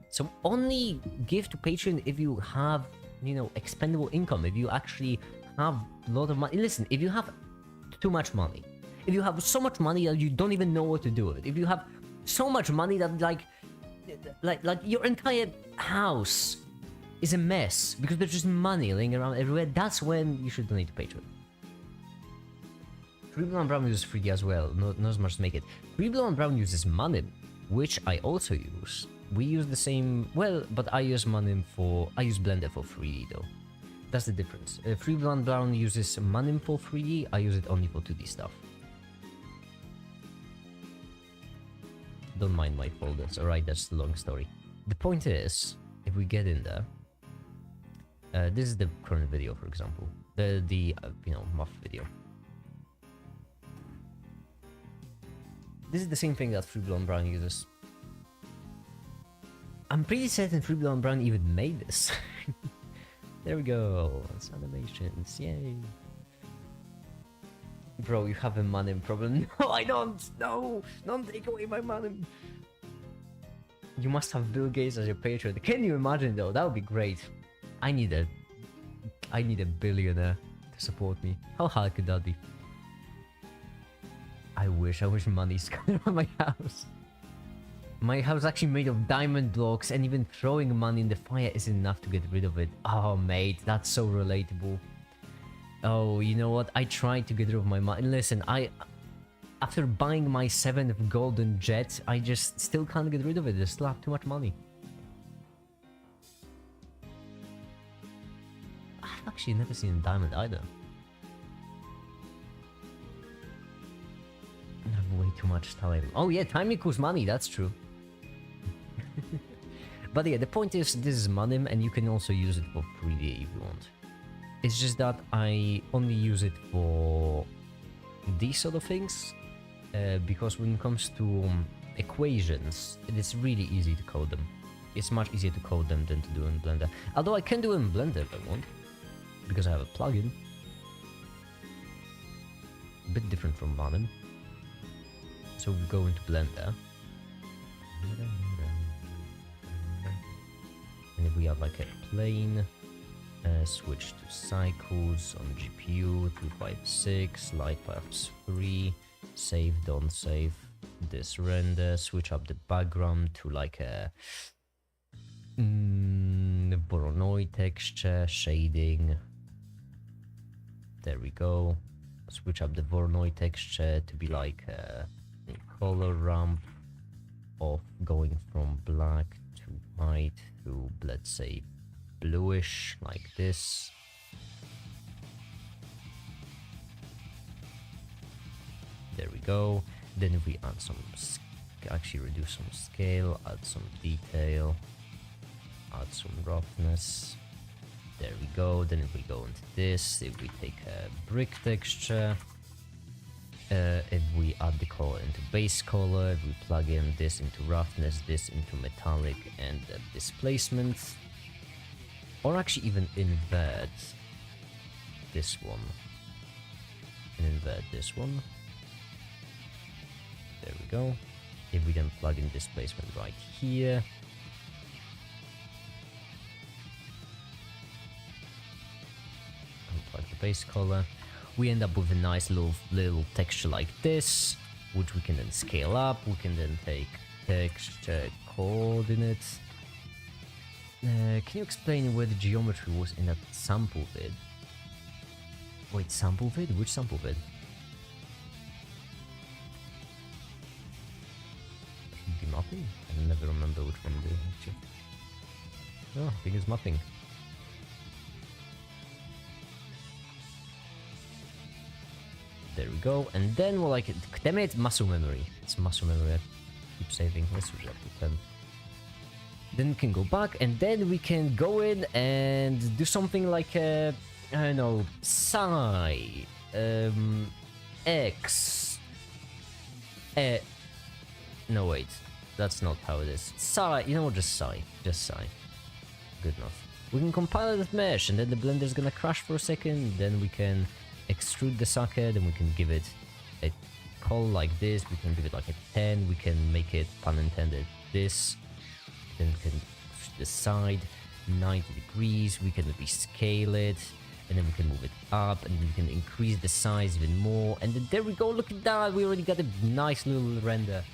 So only give to Patreon if you have, you know, expendable income. If you actually have a lot of money. Listen, if you have too much money, if you have so much money that you don't even know what to do with it, if you have so much money that like your entire house is a mess because there's just money laying around everywhere, that's when you should donate to Patreon. Freeblue and Brown uses 3D as well, not as much to make it. Freeblue and Brown uses Manim, which I also use. We use the same, well, but I use Blender for 3D though. That's the difference. Freeblue and Brown uses Manim for 3D, I use it only for 2D stuff. Don't mind my folders, alright, that's the long story. The point is, if we get in there, this is the current video, for example, the you know, muff video. This is the same thing that Freeblue and Brown uses. I'm pretty certain Freeblue and Brown even made this. There we go, it's animations, yay. Bro, you have a Manim problem. No, I don't! No! Don't take away my Manim! You must have Bill Gates as your patron. Can you imagine though? That would be great. I need a billionaire to support me. How hard could that be? I wish money's coming around my house. My house actually made of diamond blocks, and even throwing money in the fire isn't enough to get rid of it. Oh, mate, that's so relatable. Oh, you know what? I tried to get rid of my money. Listen, after buying my 7th golden jet, I just still can't get rid of it. I still have too much money. I've actually never seen a diamond either. I have way too much time. Oh yeah, time equals money, that's true. But yeah, the point is, this is money, and you can also use it for free if you want. It's just that I only use it for these sort of things, because when it comes to equations, it is really easy to code them. It's much easier to code them than to do in Blender. Although I can do it in Blender if I want, because I have a plugin. A bit different from Vanem. So we go into Blender. And if we have like a plane, switch to cycles on GPU, 256, light paths 3, save, don't save, this render, switch up the background to like a Voronoi texture, shading, there we go, switch up the Voronoi texture to be like a color ramp of going from black to white to, let's say, bluish, like this. There we go. Then if we add some, actually reduce some scale, add some detail, add some roughness. There we go. Then if we go into this, if we take a brick texture, if we add the color into base color, if we plug in this into roughness, this into metallic, and displacement, or actually even invert this one, and invert this one. There we go. If we then plug in displacement right here, unplug the base color, we end up with a nice little texture like this, which we can then scale up. We can then take texture coordinates. Can you explain where the geometry was in that sample vid? Wait, sample vid? Which sample vid? Should be mapping? I never remember which one it is actually. Oh, I think it's mapping. There we go, and then we're like, damn it, muscle memory. It's muscle memory, I keep saving. Let's switch it up to 10. Then we can go back, and then we can go in and do something like, I don't know, psi, x, no wait, that's not how it is. Psi, you know what, just psi, good enough. We can compile it with mesh, and then the blender's gonna crash for a second, then we can extrude the socket, then we can give it a call like this, we can give it like a 10, we can make it, pun intended, this, then we can decide 90 degrees, we can maybe scale it, and then we can move it up, and we can increase the size even more, and then there we go, look at that, we already got a nice little render.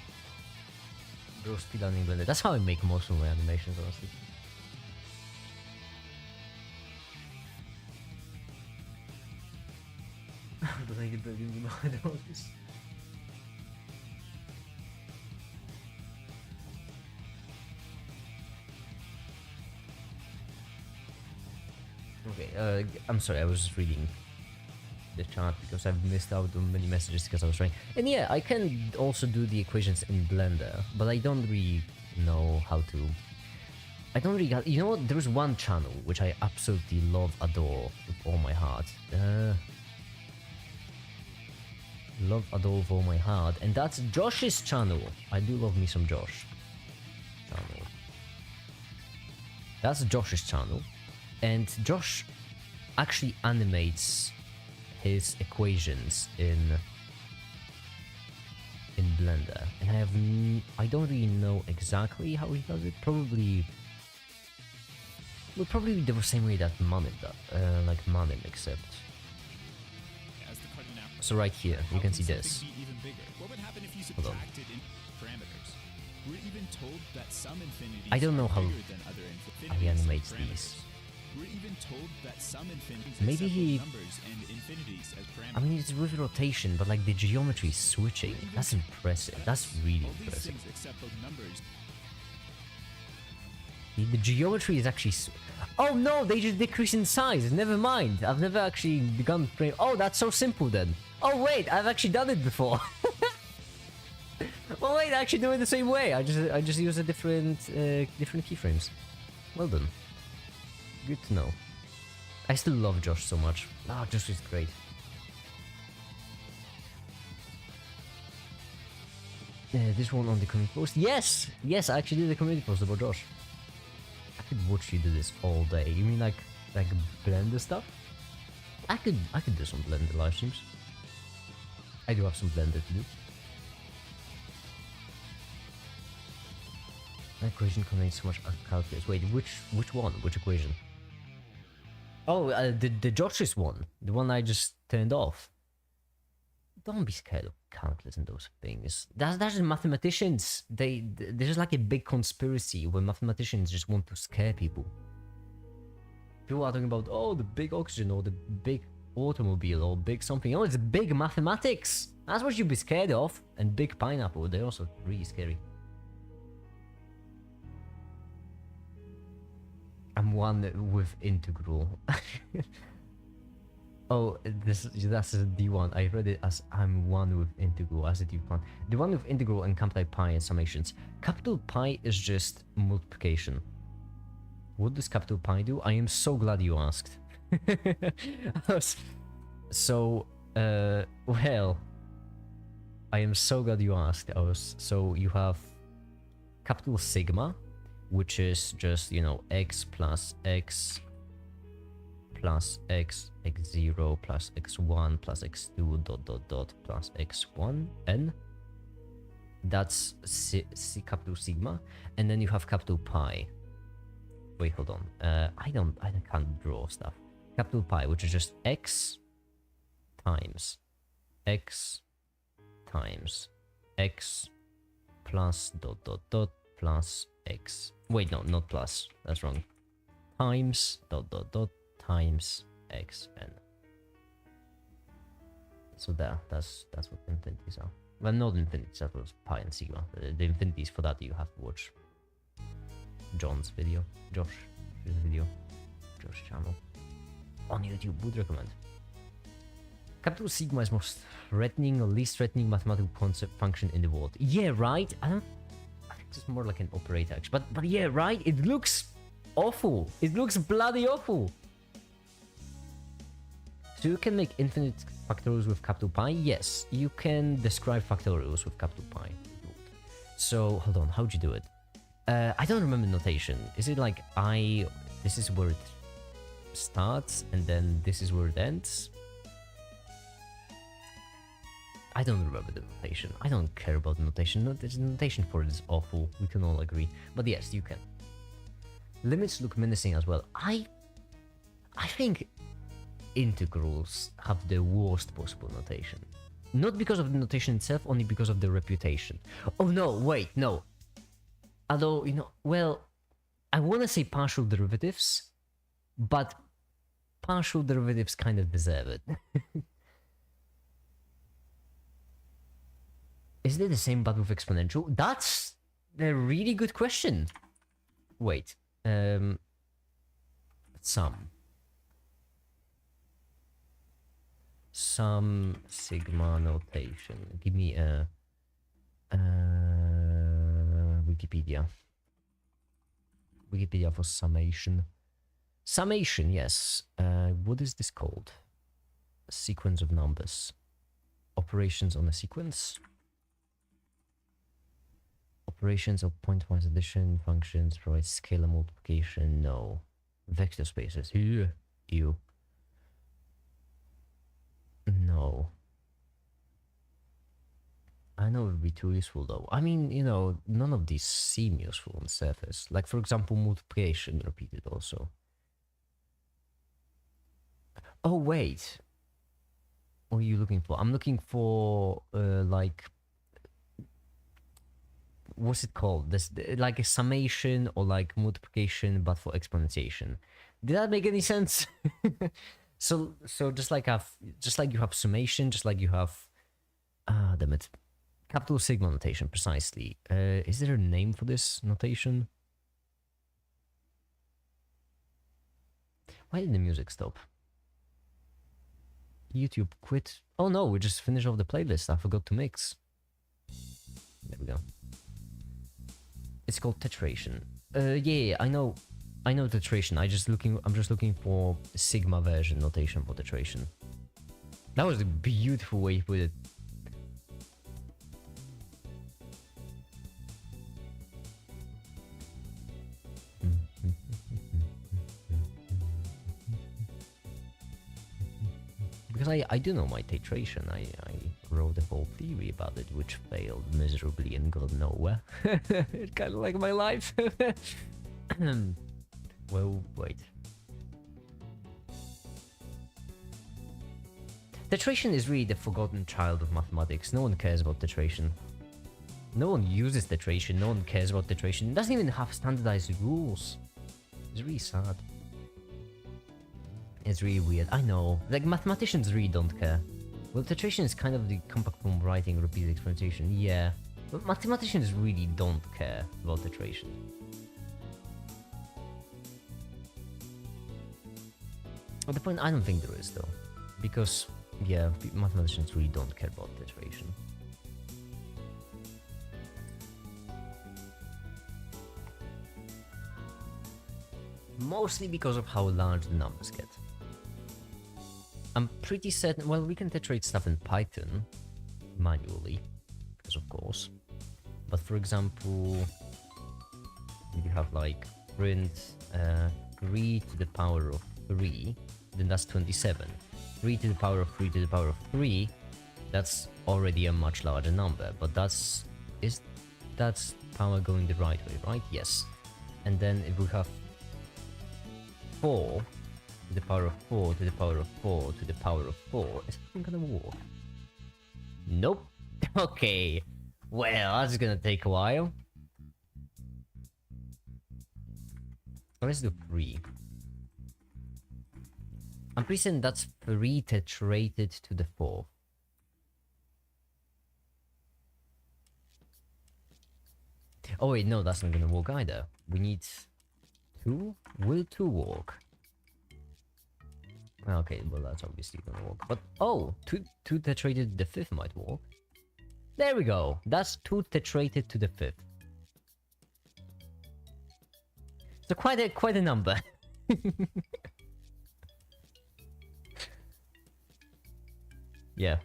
Bro, speedrunning Blender, that's how I make most of my animations, honestly. Okay, I'm sorry, I was just reading the chat because I've missed out on many messages because I was trying. And yeah, I can also do the equations in Blender, but I don't really know how to. I don't really got. You know what? There's one channel which I absolutely love, adore with all my heart. Love, adore with all my heart, and that's Josh's channel. I do love me some Josh. Channel. That's Josh's channel, and Josh actually animates his equations in Blender, and I don't really know exactly how he does it. Probably would probably be the same way that Manim does, like Manim, except. So right here, you can see this. Hold on. We're even told that some infinities I don't know are how bigger than other he infinities animates as these. parameters. We're even told that some infinities Maybe accept he- numbers and infinities as parameters. I mean, it's with rotation, but like the geometry is switching. That's impressive. That's really All these impressive. things accept both numbers. The geometry is actually... Oh no, they just decrease in size. Never mind. I've never actually begun frame... Oh, that's so simple then. Oh wait, I've actually done it before. Oh wait, I actually do it the same way. I just use a different keyframes. Well done. Good to know. I still love Josh so much. Ah, Josh is great. This one on the community post. Yes, yes, I actually did the community post about Josh. I could watch you do this all day. You mean like Blender stuff? I could do some Blender live streams. I do have some Blender to do. That equation contains so much calculus. Wait, which one? Which equation? Oh, the Josh's one. The one I just turned off. Don't be scared of calculus and those things. That's just mathematicians. There's like a big conspiracy where mathematicians just want to scare people. People are talking about, oh, the big oxygen or the big automobile or big something. Oh, it's big mathematics. That's what you'd be scared of. And big pineapple, they're also really scary. I'm one with integral. Oh, that's a D1. I read it as I'm one with integral as a D1. The one with integral and capital pi and summations. Capital pi is just multiplication. What does capital pi do? I am so glad you asked. So, well, I am so glad you asked. So you have capital sigma, which is just, you know, x plus x plus x, x0 plus x1 plus x2 dot dot dot plus x1 n. That's capital sigma. And then you have capital pi. Wait, hold on. I can't draw stuff. Capital pi, which is just x times x times x plus dot dot dot plus x. Wait, no, not plus. That's wrong. Times dot dot dot times xn. So that's what infinities are. Well, not infinities. That was pi and sigma. The infinities for that you have to watch Josh's video, Josh channel on YouTube. Would recommend. Capital sigma is most threatening or least threatening mathematical concept function in the world. Yeah, right. I think it's more like an operator actually. But yeah, right. It looks awful. It looks bloody awful. So you can make infinite factorials with capital pi? Yes, you can describe factorials with capital pi. So, hold on, how'd you do it? I don't remember notation. Is it like this is where it starts, and then this is where it ends? I don't remember the notation. I don't care about the notation. The notation for it is awful. We can all agree. But yes, you can. Limits look menacing as well. I think integrals have the worst possible notation. Not because of the notation itself, only because of the reputation. Oh no, wait, no. Although, you know, well, I want to say partial derivatives, but partial derivatives kind of deserve it. Is it the same but with exponential? That's a really good question. Wait, some sigma notation. Give me a Wikipedia for summation. Summation, yes. What is this called? A sequence of numbers. Operations on a sequence. Operations of pointwise addition functions provide scalar multiplication. No. Vector spaces. Ew. No. I know it would be too useful though. I mean, you know, none of these seem useful on the surface. Like, for example, multiplication repeated also. Oh, wait. What are you looking for? I'm looking for, like, what's it called? This like a summation or like multiplication, but for exponentiation. Did that make any sense? So just like you have summation, just like you have damn it, capital sigma notation precisely. Is there a name for this notation? Why did the music stop? YouTube quit. Oh no, we just finished off the playlist. I forgot to mix. There we go. It's called tetration. Yeah, I know tetration. I'm just looking for sigma version notation for tetration. That was a beautiful way to put it. Because I do know my tetration. I wrote a whole theory about it, which failed miserably and got nowhere. It's kind of like my life. Well, wait. Tetration is really the forgotten child of mathematics. No one cares about tetration. No one uses tetration. No one cares about tetration. It doesn't even have standardized rules. It's really sad. It's really weird. I know. Like, mathematicians really don't care. Well, tetration is kind of the compact form writing repeated experimentation. Yeah. But mathematicians really don't care about tetration. At the point, I don't think there is, though. Because, yeah, mathematicians really don't care about tetration. Mostly because of how large the numbers get. I'm pretty certain, well, we can tetrate stuff in Python manually, because of course. But for example, you have like print 3 to the power of 3, then that's 27. 3 to the power of 3 to the power of 3, that's already a much larger number, but that's power going the right way, right? Yes. And then if we have 4 to the power of 4 to the power of 4 to the power of 4, is it gonna work? Nope. Okay. Well, that's gonna take a while. Let's do 3. I'm pretty certain that's 3 tetrated to the 4th. Oh wait, no, that's not gonna work either. We need 2? Will 2 work? Okay, well that's obviously gonna work. But oh, 2 tetrated to the 5th might work. There we go. That's 2 tetrated to the 5th. So quite a number. Yeah.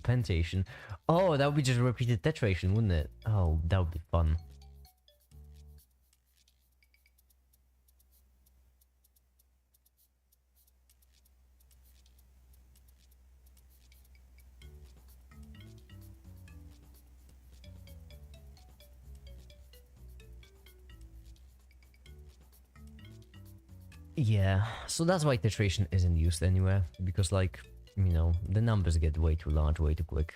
Pentation. Oh, that would be just repeated tetration, wouldn't it? Oh, that would be fun. Yeah, so that's why tetration isn't used anywhere, because like, you know, the numbers get way too large way too quick.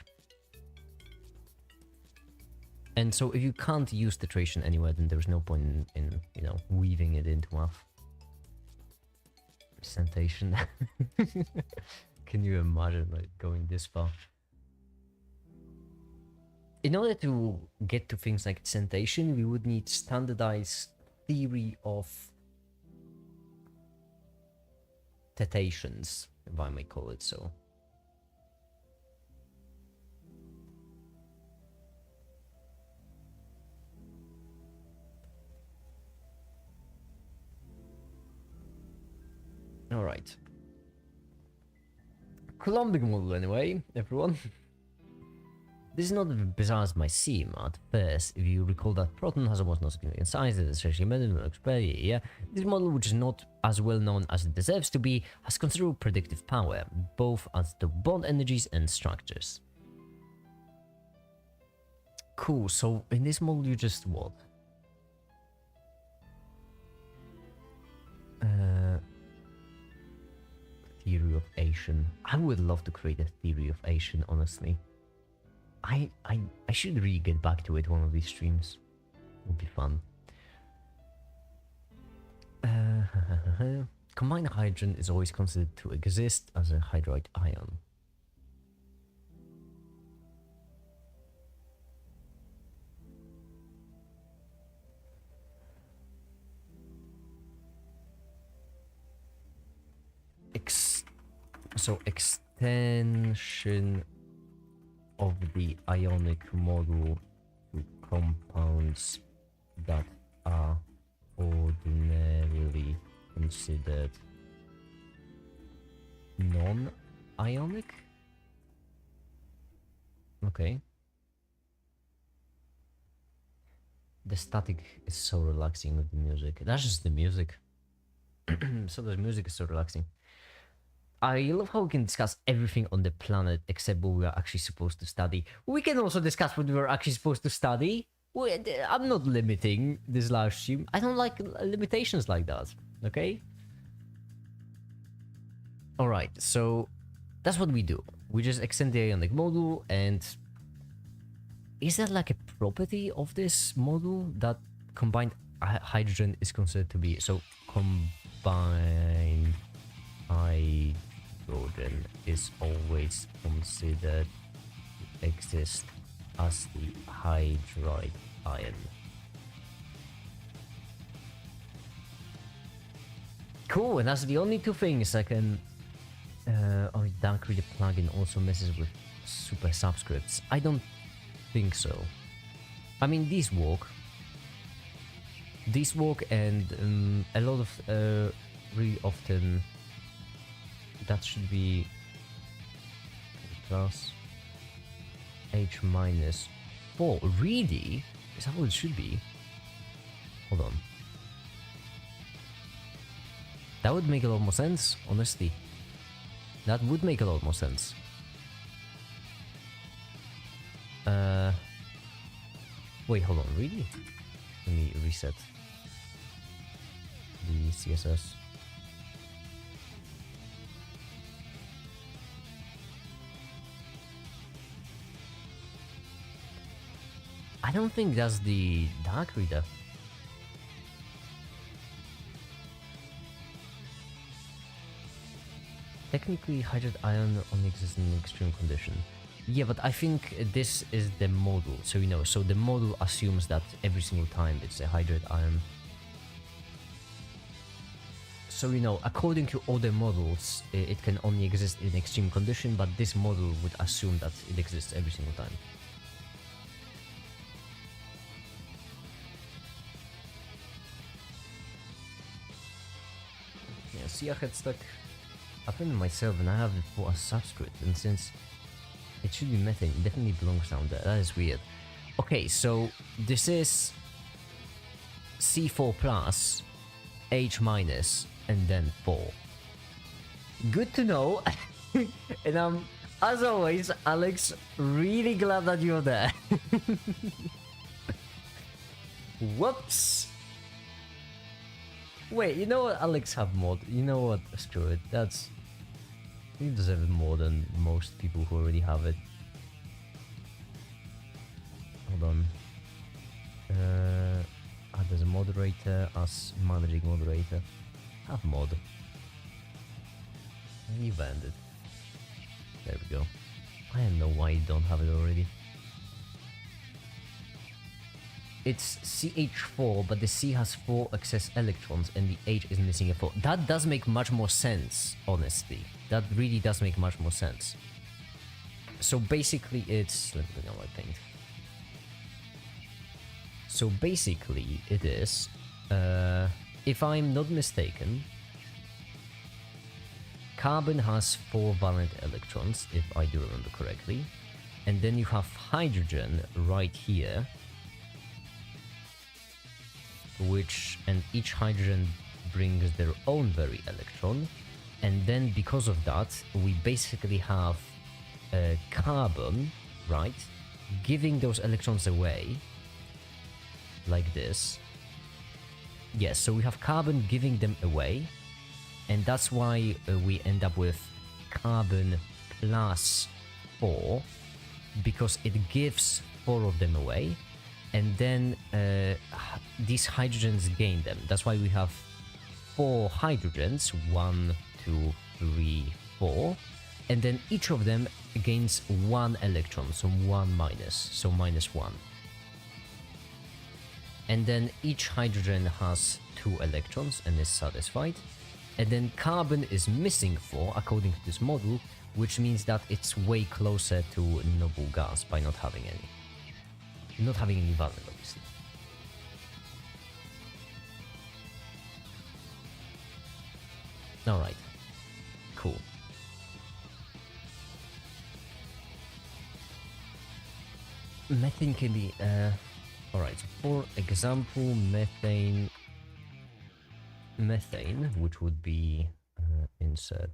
And so if you can't use tetration anywhere, then there's no point in you know, weaving it into math. Presentation. Can you imagine like going this far? In order to get to things like presentation, we would need standardized theory of thetations, if I may call it so. Alright. Coulombic model anyway, everyone. This is not as bizarre as might seem at first. If you recall that proton has almost no significant size, it is essentially minimum yeah. This model, which is not as well known as it deserves to be, has considerable predictive power, both as to bond energies and structures. Cool, so in this model you just what? Theory of Asian. I would love to create a theory of Asian, honestly. I should really get back to it one of these streams. Would be fun. Combined hydrogen is always considered to exist as a hydride ion. So extension of the ionic model to compounds that are ordinarily considered non-ionic? Okay. The static is so relaxing with the music. That's just the music. So the music is so relaxing. I love how we can discuss everything on the planet except what we are actually supposed to study. We can also discuss what we are actually supposed to study. I'm not limiting this live stream. I don't like limitations like that, okay? Alright, so that's what we do. We just extend the ionic module, and is that like a property of this module that combined hydrogen is considered to be? So combined hydrogen is always considered to exist as the hydride ion. Cool, and that's the only two things I can... oh, Dark Reader plugin also messes with super subscripts. I don't think so. I mean, these work. These work, and a lot of really often that should be plus H minus 4. Really? Is that what it should be? Hold on. That would make a lot more sense, honestly. That would make a lot more sense. Wait, hold on, really? Let me reset the CSS. I don't think that's the Dark Reader. Technically, hydride ion only exists in an extreme condition. Yeah, but I think this is the model, so you know, so the model assumes that every single time it's a hydride ion. So you know, according to other models, it can only exist in extreme condition, but this model would assume that it exists every single time. Yeah, see, I had stuck appended myself and I have it for a subscript, and since it should be methane, it definitely belongs down there. That is weird. Okay, so this is C4 plus, H minus, and then 4. Good to know. And I'm, as always, Alex, really glad that you're there. Whoops. Wait, you know what? Alex have mod. You know what? Screw it. That's... You deserve it more than most people who already have it. Hold on. Add as a moderator, as managing moderator. Have mod. And you banned it. There we go. I don't know why you don't have it already. It's CH4, but the C has 4 excess electrons and the H is missing a 4. That does make much more sense, honestly. That really does make much more sense. So basically it's... Let me bring out my paint. So basically it is... if I'm not mistaken, carbon has 4 valent electrons, if I do remember correctly. And then you have hydrogen right here, and each hydrogen brings their own very electron, and then because of that we basically have carbon, right, giving those electrons away like this. Yes, so we have carbon giving them away, and that's why we end up with carbon plus 4, because it gives 4 of them away, and then these hydrogens gain them. That's why we have 4 hydrogens, 1, 2, 3, 4, and then each of them gains 1 electron, so 1 minus, so -1. And then each hydrogen has 2 electrons and is satisfied. And then carbon is missing 4 according to this model, which means that it's way closer to noble gas by not having any. Not having any valence, obviously. Alright. Cool. Methane can be... Alright, so for example, methane, which would be insert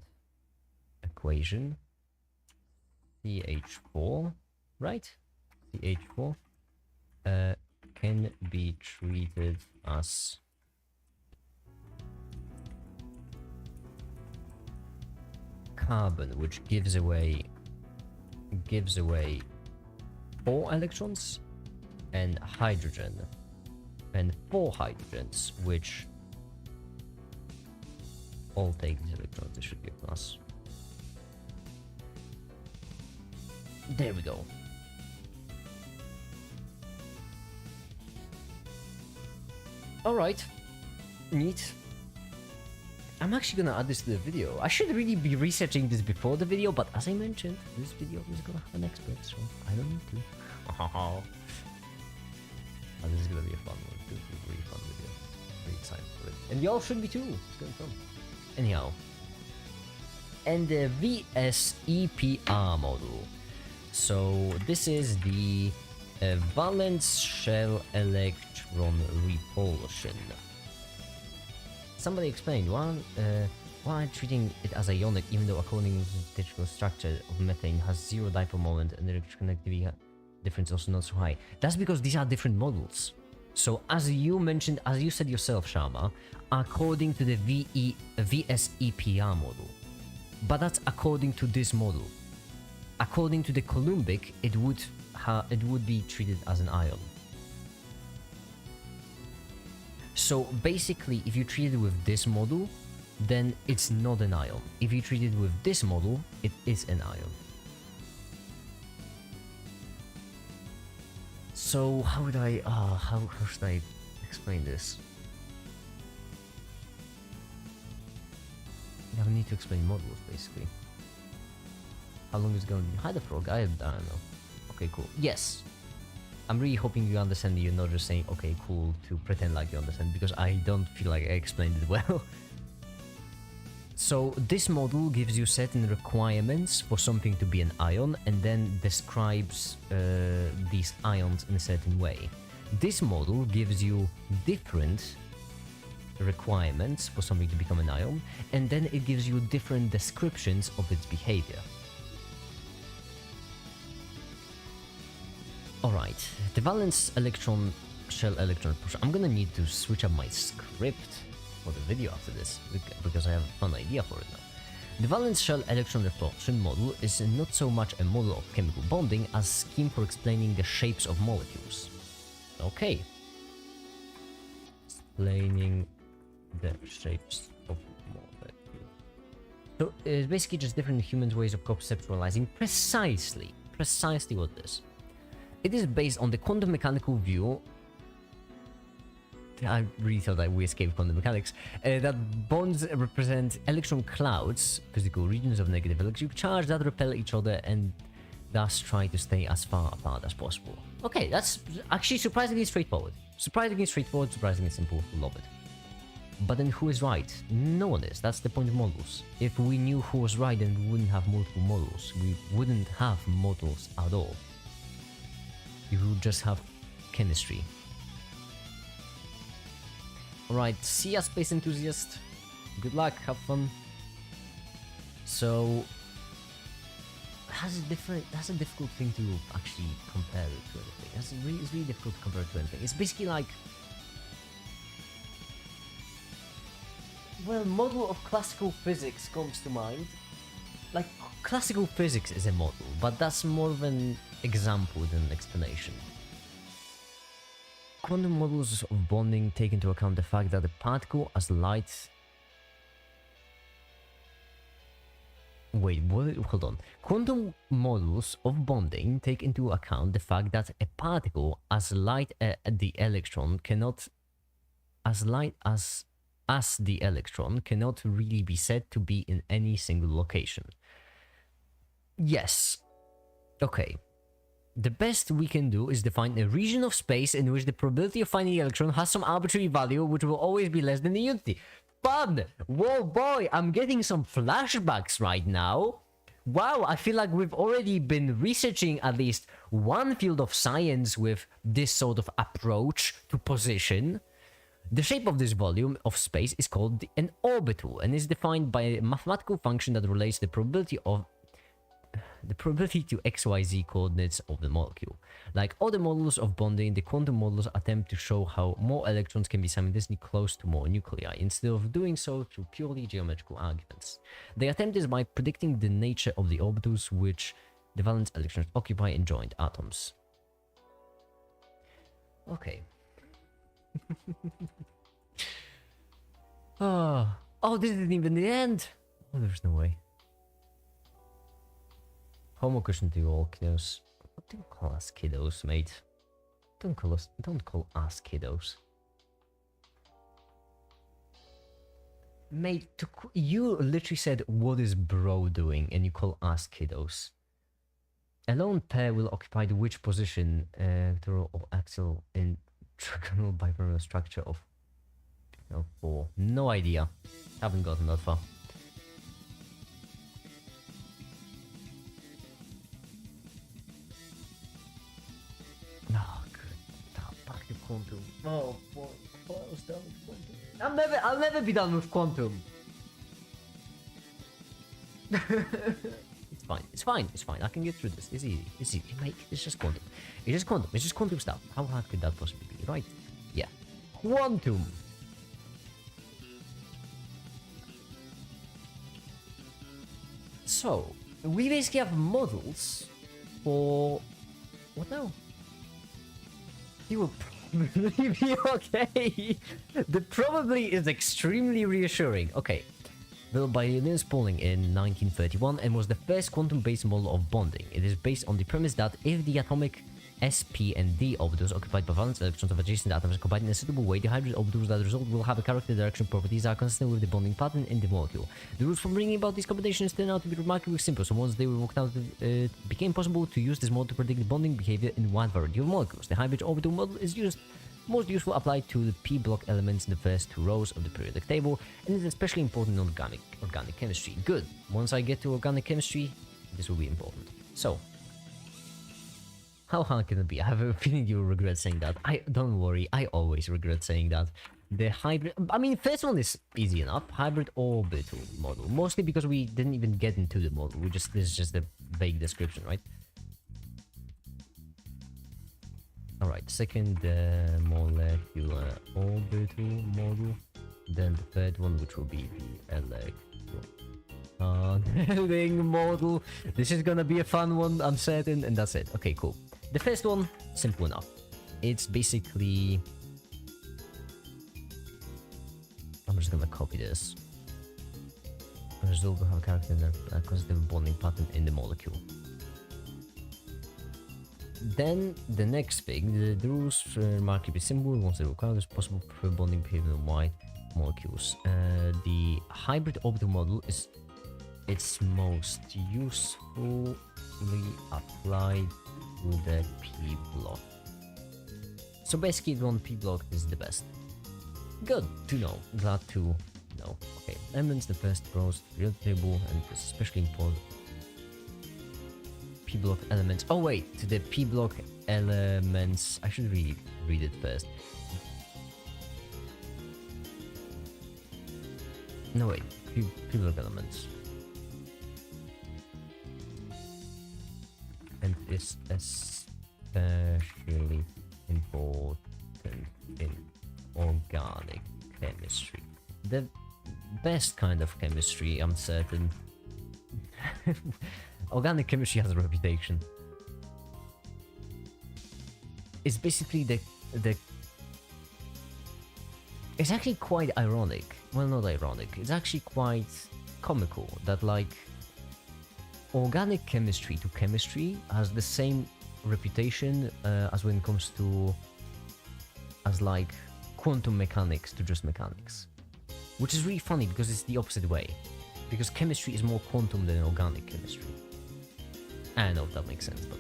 equation CH4, right? CH4 can be treated as carbon, which gives away 4 electrons, and hydrogen, and 4 hydrogens, which all take these electrons. This should be a plus. There we go. Alright, neat. I'm actually gonna add this to the video. I should really be researching this before the video, but as I mentioned, this video is gonna have an expert, so I don't need to. Oh, this is gonna be a fun one. It's gonna be a really fun video. Really excited for it. And y'all should be too. It's gonna be fun. Anyhow. And the VSEPR model. So this is the valence shell electron repulsion. Somebody explained why I'm treating it as ionic, even though according to the electrical structure of methane has 0 dipole moment and the electrical conductivity difference also not so high. That's because these are different models. So as you mentioned, as you said yourself, Sharma, according to the VSEPR model, but that's according to this model. According to the Coulombic, it would be treated as an ion. So basically, if you treat it with this model, then it's not an ion. If you treat it with this model, it is an ion. So how would I, how should I explain this? I need to explain models, basically. How long is it going to be? Hi, the frog. I don't know. Okay, cool. Yes. I'm really hoping you understand. You're not just saying, okay, cool, to pretend like you understand, because I don't feel like I explained it well. So this model gives you certain requirements for something to be an ion, and then describes these ions in a certain way. This model gives you different requirements for something to become an ion, and then it gives you different descriptions of its behavior. Alright, the valence electron shell electron push. I'm gonna need to switch up my script for the video after this, because I have a fun idea for it now. The valence shell electron repulsion model is not so much a model of chemical bonding as a scheme for explaining the shapes of molecules. Okay. Explaining the shapes of molecules. So it's basically just different human ways of conceptualizing precisely what it is. It is based on the quantum mechanical view. I really thought that we escaped quantum mechanics. That bonds represent electron clouds, physical regions of negative electric charge that repel each other and thus try to stay as far apart as possible. Okay, that's actually surprisingly straightforward. Surprisingly straightforward, surprisingly simple. Love it. But then who is right? No one is. That's the point of models. If we knew who was right, then we wouldn't have multiple models. We wouldn't have models at all. You would just have chemistry. Alright, see ya, space enthusiast. Good luck, have fun. So that's a difficult thing to actually compare it to anything. It's really difficult to compare it to anything. It's basically like, well, model of classical physics comes to mind. Like classical physics is a model, but that's more of an example than an explanation. Quantum models of bonding take into account the fact that a particle as light... Wait, what? Hold on. Quantum models of bonding take into account the fact that a particle as light as the electron cannot... As light as the electron cannot really be said to be in any single location. Yes. Okay. The best we can do is define a region of space in which the probability of finding the electron has some arbitrary value which will always be less than the unity. Fun! Whoa boy, I'm getting some flashbacks right now. Wow, I feel like we've already been researching at least one field of science with this sort of approach to position. The shape of this volume of space is called an orbital and is defined by a mathematical function that relates the probability to XYZ coordinates of the molecule. Like other models of bonding, the quantum models attempt to show how more electrons can be simultaneously close to more nuclei, instead of doing so through purely geometrical arguments. They attempt this by predicting the nature of the orbitals which the valence electrons occupy in joint atoms. Okay. Oh, this isn't even the end! Oh, there's no way. Homo cushion to you all, kiddos. Don't call us kiddos, mate. Don't call us kiddos. Mate, you literally said, what is bro doing? And you call us kiddos. A lone pair will occupy the which position or axial in trigonal bipolar structure of 4. No idea. Haven't gotten that far. Oh, good. Back to quantum. Oh, boy. I was done with quantum. I'll never be done with quantum. It's fine. I can get through this. It's easy. Mate, it's just quantum. It's just quantum stuff. How hard could that possibly be, right? Yeah. Quantum. So, we basically have models for... What now? You will probably be okay. The probably is extremely reassuring. Okay. Built by Linus Pauling in 1931 and was the first quantum-based model of bonding. It is based on the premise that if the atomic S, P, and D orbitals occupied by valence electrons of adjacent atoms are combined in a suitable way, the hybrid orbitals that result will have a character direction properties are consistent with the bonding pattern in the molecule. The rules for bringing about these combinations turn out to be remarkably simple, so once they were worked out, it became possible to use this model to predict the bonding behavior in a wide variety of molecules. The hybrid orbital model is most useful applied to the p block elements in the first 2 rows of the periodic table, and is especially important in organic chemistry. Good. Once I get to organic chemistry, this will be important. So, how hard can it be? I have a feeling you will regret saying that. Don't worry, I always regret saying that. The hybrid... I mean, first one is easy enough. Hybrid orbital model. Mostly because we didn't even get into the model. This is just a vague description, right? Alright, second molecular orbital model. Then the third one, which will be the electron model. This is gonna be a fun one, I'm certain, and that's it. Okay, cool. The first one, simple enough. It's basically... I'm just gonna copy this. The result will have a character in a constitutive bonding pattern in the molecule. Then the next thing, the rules are remarkably simple. Once they require this possible for bonding behavior in white molecules. The hybrid orbital model is its most usefully applied to the p block. So basically, the one p block is the best. Good to know. Glad to know. Okay, elements the first rows of the real table, and it's especially important. P block elements. Oh wait, to the p block elements. I should read it first. No wait, p block elements. And it's especially important in organic chemistry. The best kind of chemistry, I'm certain. Organic chemistry has a reputation. It's basically the it's actually quite ironic. Well, not ironic. It's actually quite comical that like organic chemistry to chemistry has the same reputation as when it comes to as like quantum mechanics to just mechanics, which is really funny because it's the opposite way. Because chemistry is more quantum than organic chemistry. I don't know if that makes sense, but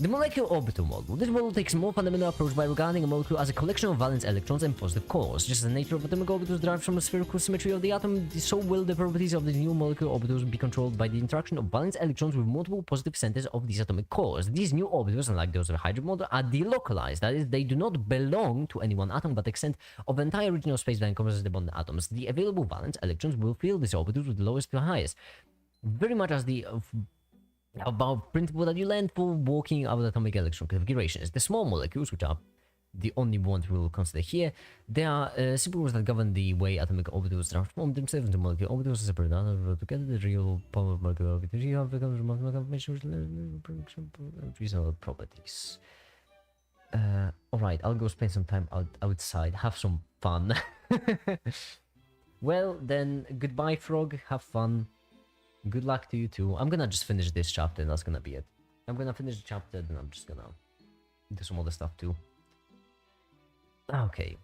the molecular orbital model. This model takes a more fundamental approach by regarding a molecule as a collection of valence electrons and positive cores. Just as the nature of atomic orbitals derives from the spherical symmetry of the atom, so will the properties of the new molecular orbitals be controlled by the interaction of valence electrons with multiple positive centers of these atomic cores. These new orbitals, unlike those of the hydrogen model, are delocalized. That is, they do not belong to any one atom, but the extent of the entire region of space that encompasses the bond atoms. The available valence electrons will fill these orbitals with the lowest to the highest. Very much as the about principle that you learned for working out atomic electron configurations. The small molecules, which are the only ones we will consider here, they are simple rules that govern the way atomic orbitals transform themselves into molecular orbitals as separate atoms together. The real power of molecular orbitals becomes mathematical information reasonable properties. Alright, I'll go spend some time outside, have some fun. Well, then, goodbye, frog, have fun. Good luck to you too. I'm gonna just finish this chapter and that's gonna be it. I'm gonna finish the chapter, then I'm just gonna do some other stuff too. Okay.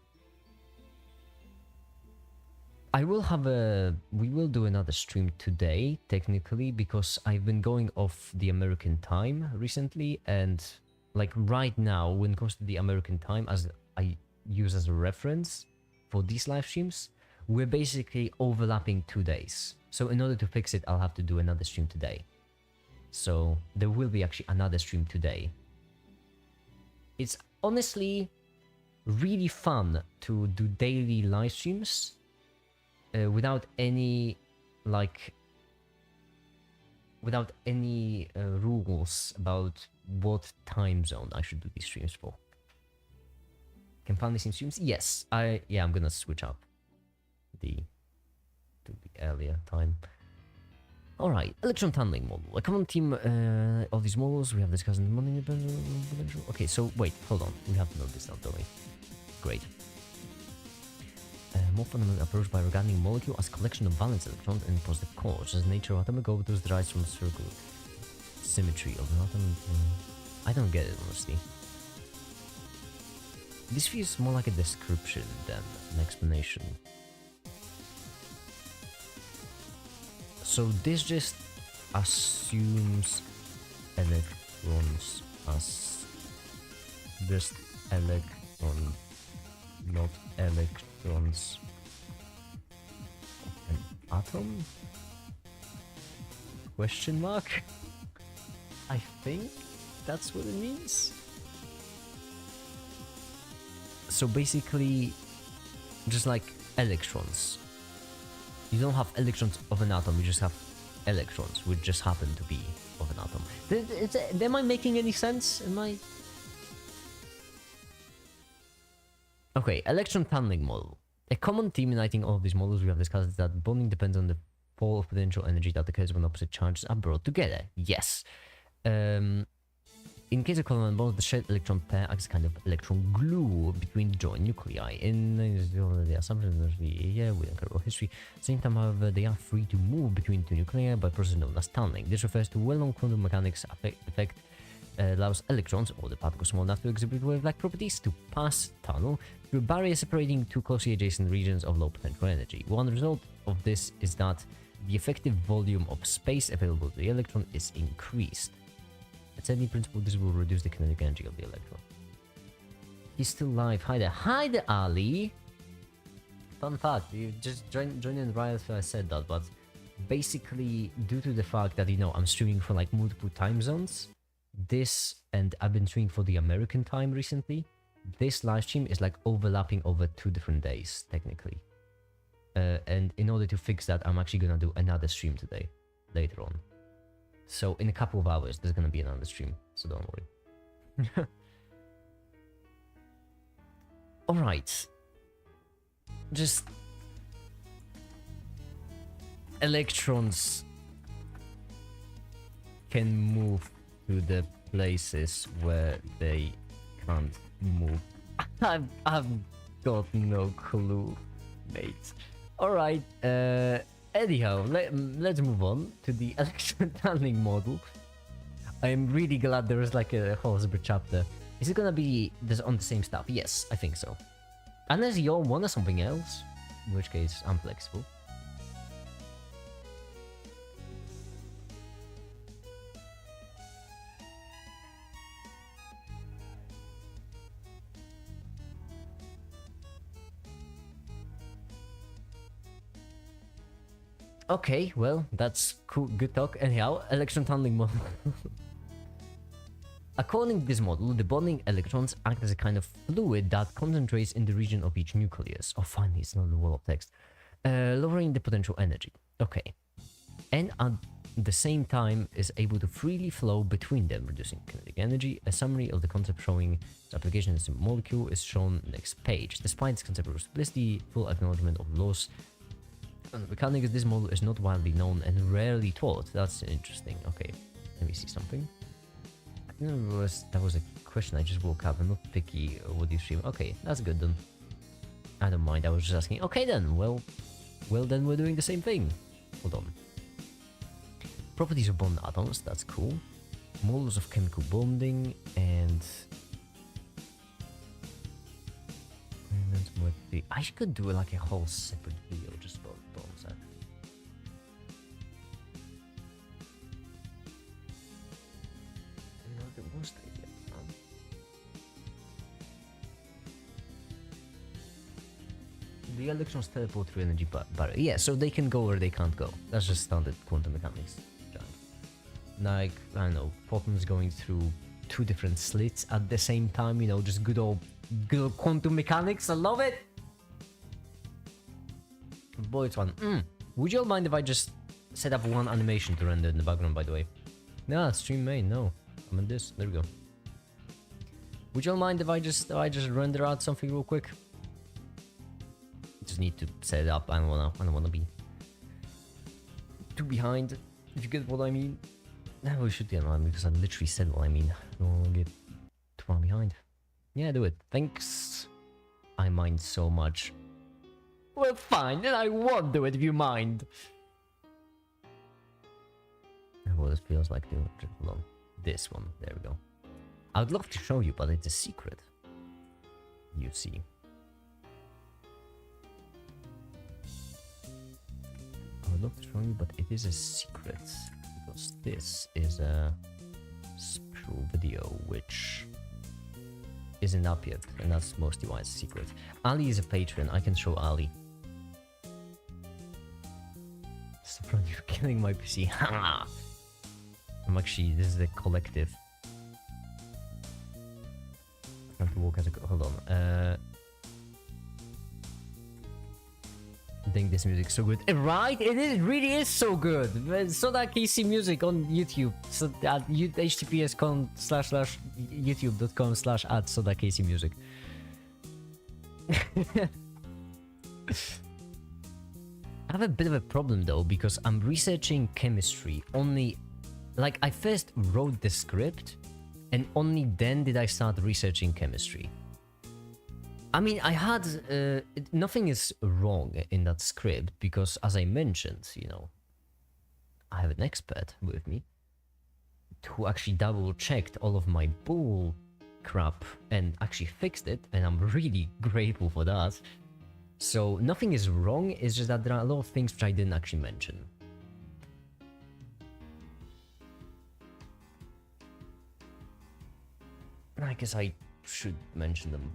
We will do another stream today, technically, because I've been going off the American time recently, and like right now, when it comes to the American time, as I use as a reference for these live streams, we're basically overlapping 2 days. So in order to fix it, I'll have to do another stream today. So there will be actually another stream today. It's honestly really fun to do daily live streams without any rules about what time zone I should do these streams for. Can find these streams? Yes, I'm gonna switch up to the earlier time. Alright, electron tunneling model. A common theme of these models we have discussed in the morning. Okay, so wait, hold on. We have to note this down, don't we? Great. More fundamental approach by regarding a molecule as collection of valence electrons and positive cores. As nature of atomic orbitals derives from the circle symmetry of an atom. I don't get it, honestly. This feels more like a description than an explanation. So this just assumes electrons as just electron, not electrons of an atom? Question mark? I think that's what it means. So basically, just like electrons. You don't have electrons of an atom, you just have electrons, which just happen to be of an atom. Am I making any sense? Am I? Okay, electron tunneling model. A common theme uniting all of these models we have discussed is that bonding depends on the fall of potential energy that occurs when opposite charges are brought together. Yes. In case of covalent bonds, the shared electron pair acts as kind of electron glue between the joint nuclei. In the assumption that we don't history. At the same time, however, they are free to move between two nuclei by a process known as tunneling. This refers to well-known quantum mechanics effect allows electrons, or the particles small enough to exhibit wave-like properties, to pass tunnel through barriers separating two closely adjacent regions of low potential energy. One result of this is that the effective volume of space available to the electron is increased. At any principle, this will reduce the kinetic energy of the electron. He's still live. Hi there. Hi there, Ali. Fun fact, you just joined in right after I said that, but basically, due to the fact that, I'm streaming for like multiple time zones, and I've been streaming for the American time recently, this live stream is like overlapping over 2 different days, technically. And in order to fix that, I'm actually gonna do another stream today, later on. So in a couple of hours, there's gonna be another stream, so don't worry. Alright. Just... electrons can move to the places where they can't move. I've got no clue, mate. Alright, anyhow, let's move on to the electron tunneling model. I'm really glad there is like a whole separate chapter. Is it gonna be this on the same stuff? Yes, I think so. Unless you all want something else, in which case I'm flexible. Okay, well, that's cool, good talk. Anyhow, electron tunneling model. According to this model, the bonding electrons act as a kind of fluid that concentrates in the region of each nucleus. Oh, finally, it's not the wall of text. Lowering the potential energy. Okay. And at the same time is able to freely flow between them, reducing kinetic energy. A summary of the concept showing its application as a molecule is shown next page. Despite its conceptual simplicity, full acknowledgement of laws and mechanics, this model is not widely known and rarely taught. That's interesting. Okay, let me see something. That was a question. I just woke up. I'm not picky. What do you stream? Okay, that's good then. I don't mind. I was just asking. Okay then. Well then we're doing the same thing. Hold on. Properties of bond atoms. That's cool. Models of chemical bonding and. I could do like a whole separate video just about bonds. The electrons teleport through energy barrier. Yeah, so they can go where they can't go. That's just standard quantum mechanics. Like, I don't know, photons going through two different slits at the same time, you know, just good old quantum mechanics. I love it! Boy, it's fun. Would you all mind if I just set up one animation to render in the background, by the way? No, stream main, no. I'm in this. There we go. Would you all mind if I just render out something real quick? Just need to set it up. I don't wanna be too behind. If you get what I mean. No, we should get on because I literally said what I mean. I don't wanna get too far behind. Yeah, do it. Thanks. I mind so much. Well, fine, then I won't do it if you mind. What it feels like doing. Hold on. This one. There we go. I would love to show you, but it's a secret. You see. I would love to show you, but it is a secret. Because this is a special video which isn't up yet, and that's mostly why it's a secret. Ali is a patron. I can show Ali. Stop, you're killing my PC. Ha! I'm actually, this is a collective. I have to walk as a. Hold on. I think this music's so good. Right? It is, really is so good. So that KC music on YouTube. So at https://youtube.com/@ so that KC music. I have a bit of a problem though because I'm researching chemistry only. Like, I first wrote the script and only then did I start researching chemistry. I mean, I had... nothing is wrong in that script because, as I mentioned, you know, I have an expert with me who actually double-checked all of my bull crap and actually fixed it, and I'm really grateful for that. So, nothing is wrong, it's just that there are a lot of things which I didn't actually mention. I guess I should mention them.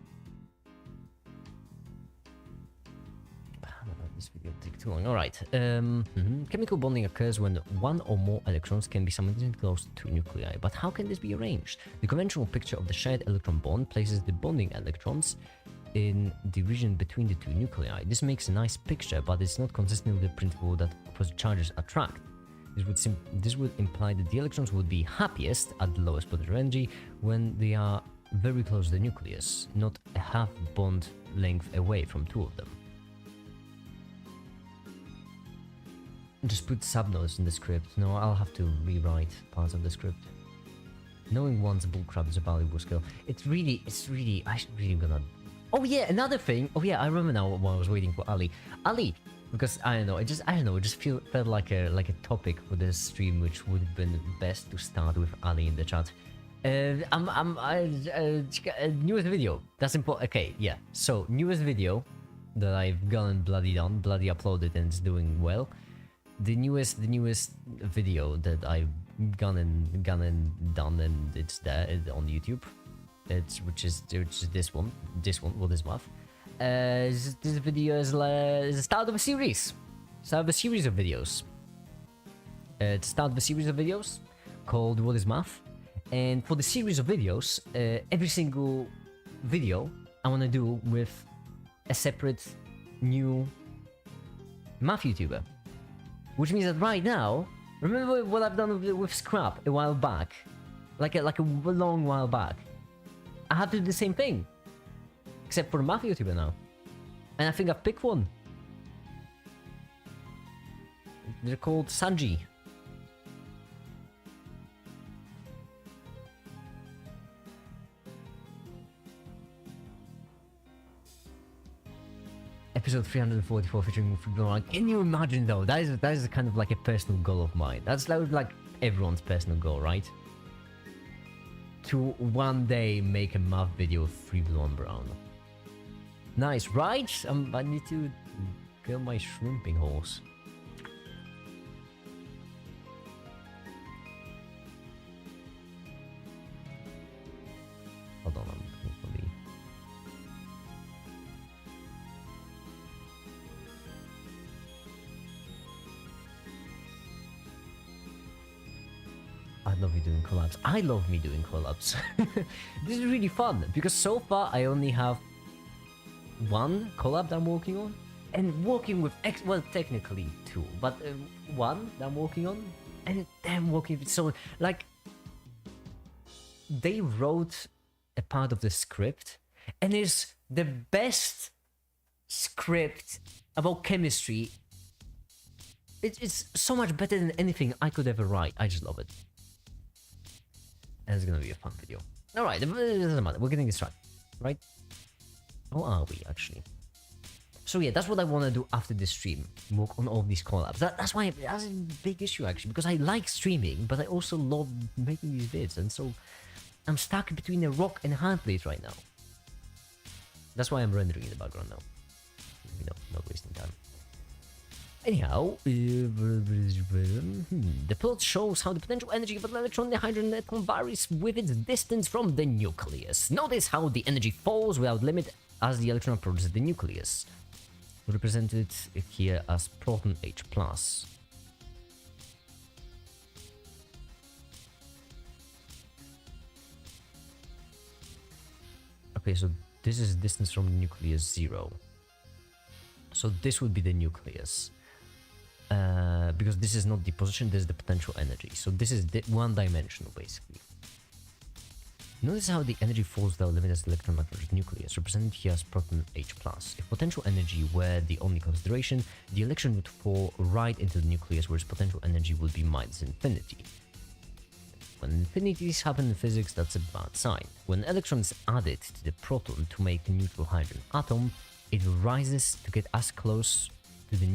I don't know, this video will take too long. Alright. Chemical bonding occurs when one or more electrons can be simultaneously close to nuclei. But how can this be arranged? The conventional picture of the shared electron bond places the bonding electrons in the region between the two nuclei. This makes a nice picture, but it's not consistent with the principle that opposite charges attract. This would imply that the electrons would be happiest at the lowest potential energy when they are very close to the nucleus, not a half bond length away from two of them. Just put subnotes in the script. No, I'll have to rewrite parts of the script. Knowing one's bullcrap is a valuable skill. It's really, I should really gonna... Oh yeah, another thing. Oh yeah, I remember now while I was waiting for Ali. Ali, because I don't know, it just felt like a topic for this stream, which would have been best to start with Ali in the chat. Newest video. That's important. Okay, yeah. So newest video that I've gone and bloody uploaded and it's doing well. The newest video that I've gone and done and it's there on YouTube. Which is this one. What is math? This video is the start of a series. Start of a series of videos. It's start of a series of videos called What is Math? And for the series of videos, every single video I want to do with a separate new math YouTuber. Which means that right now, remember what I've done with Scrap a while back? Like a long while back. I have to do the same thing. Except for a math YouTuber now. And I think I've picked one. They're called Sanji. Episode 344 featuring Freeblon. Can you imagine though? That is kind of like a personal goal of mine. That's like everyone's personal goal, right? To one day make a math video of Freeblon Brown. Nice, right? I need to get my shrimping horse. Hold on, I'm looking for the... I love you doing collabs. I love me doing collabs. This is really fun because so far I only have one collab that I'm working on, and working with well, technically two, but one that I'm working on, and then working with someone like they wrote a part of the script, and it's the best script about chemistry. It's so much better than anything I could ever write. I just love it. And it's gonna be a fun video. Alright, it doesn't matter. We're getting distracted, right? How are we, actually? So yeah, that's what I want to do after this stream. Work on all these collabs. That's why that's a big issue, actually. Because I like streaming, but I also love making these vids. And so I'm stuck between a rock and a hard place right now. That's why I'm rendering in the background now. You know, not wasting time. Anyhow, the plot shows how the potential energy of an electron in the hydrogen atom varies with its distance from the nucleus. Notice how the energy falls without limit as the electron approaches the nucleus, represented here as proton H+. Okay, so this is distance from the nucleus 0. So this would be the nucleus. Because this is not the position, this is the potential energy. So this is one-dimensional, basically. Notice how the energy falls without limit as the electron approaches the nucleus, represented here as proton H+. If potential energy were the only consideration, the electron would fall right into the nucleus, whereas potential energy would be minus infinity. When infinities happen in physics, that's a bad sign. When an electron is added to the proton to make a neutral hydrogen atom, it rises to get as close to the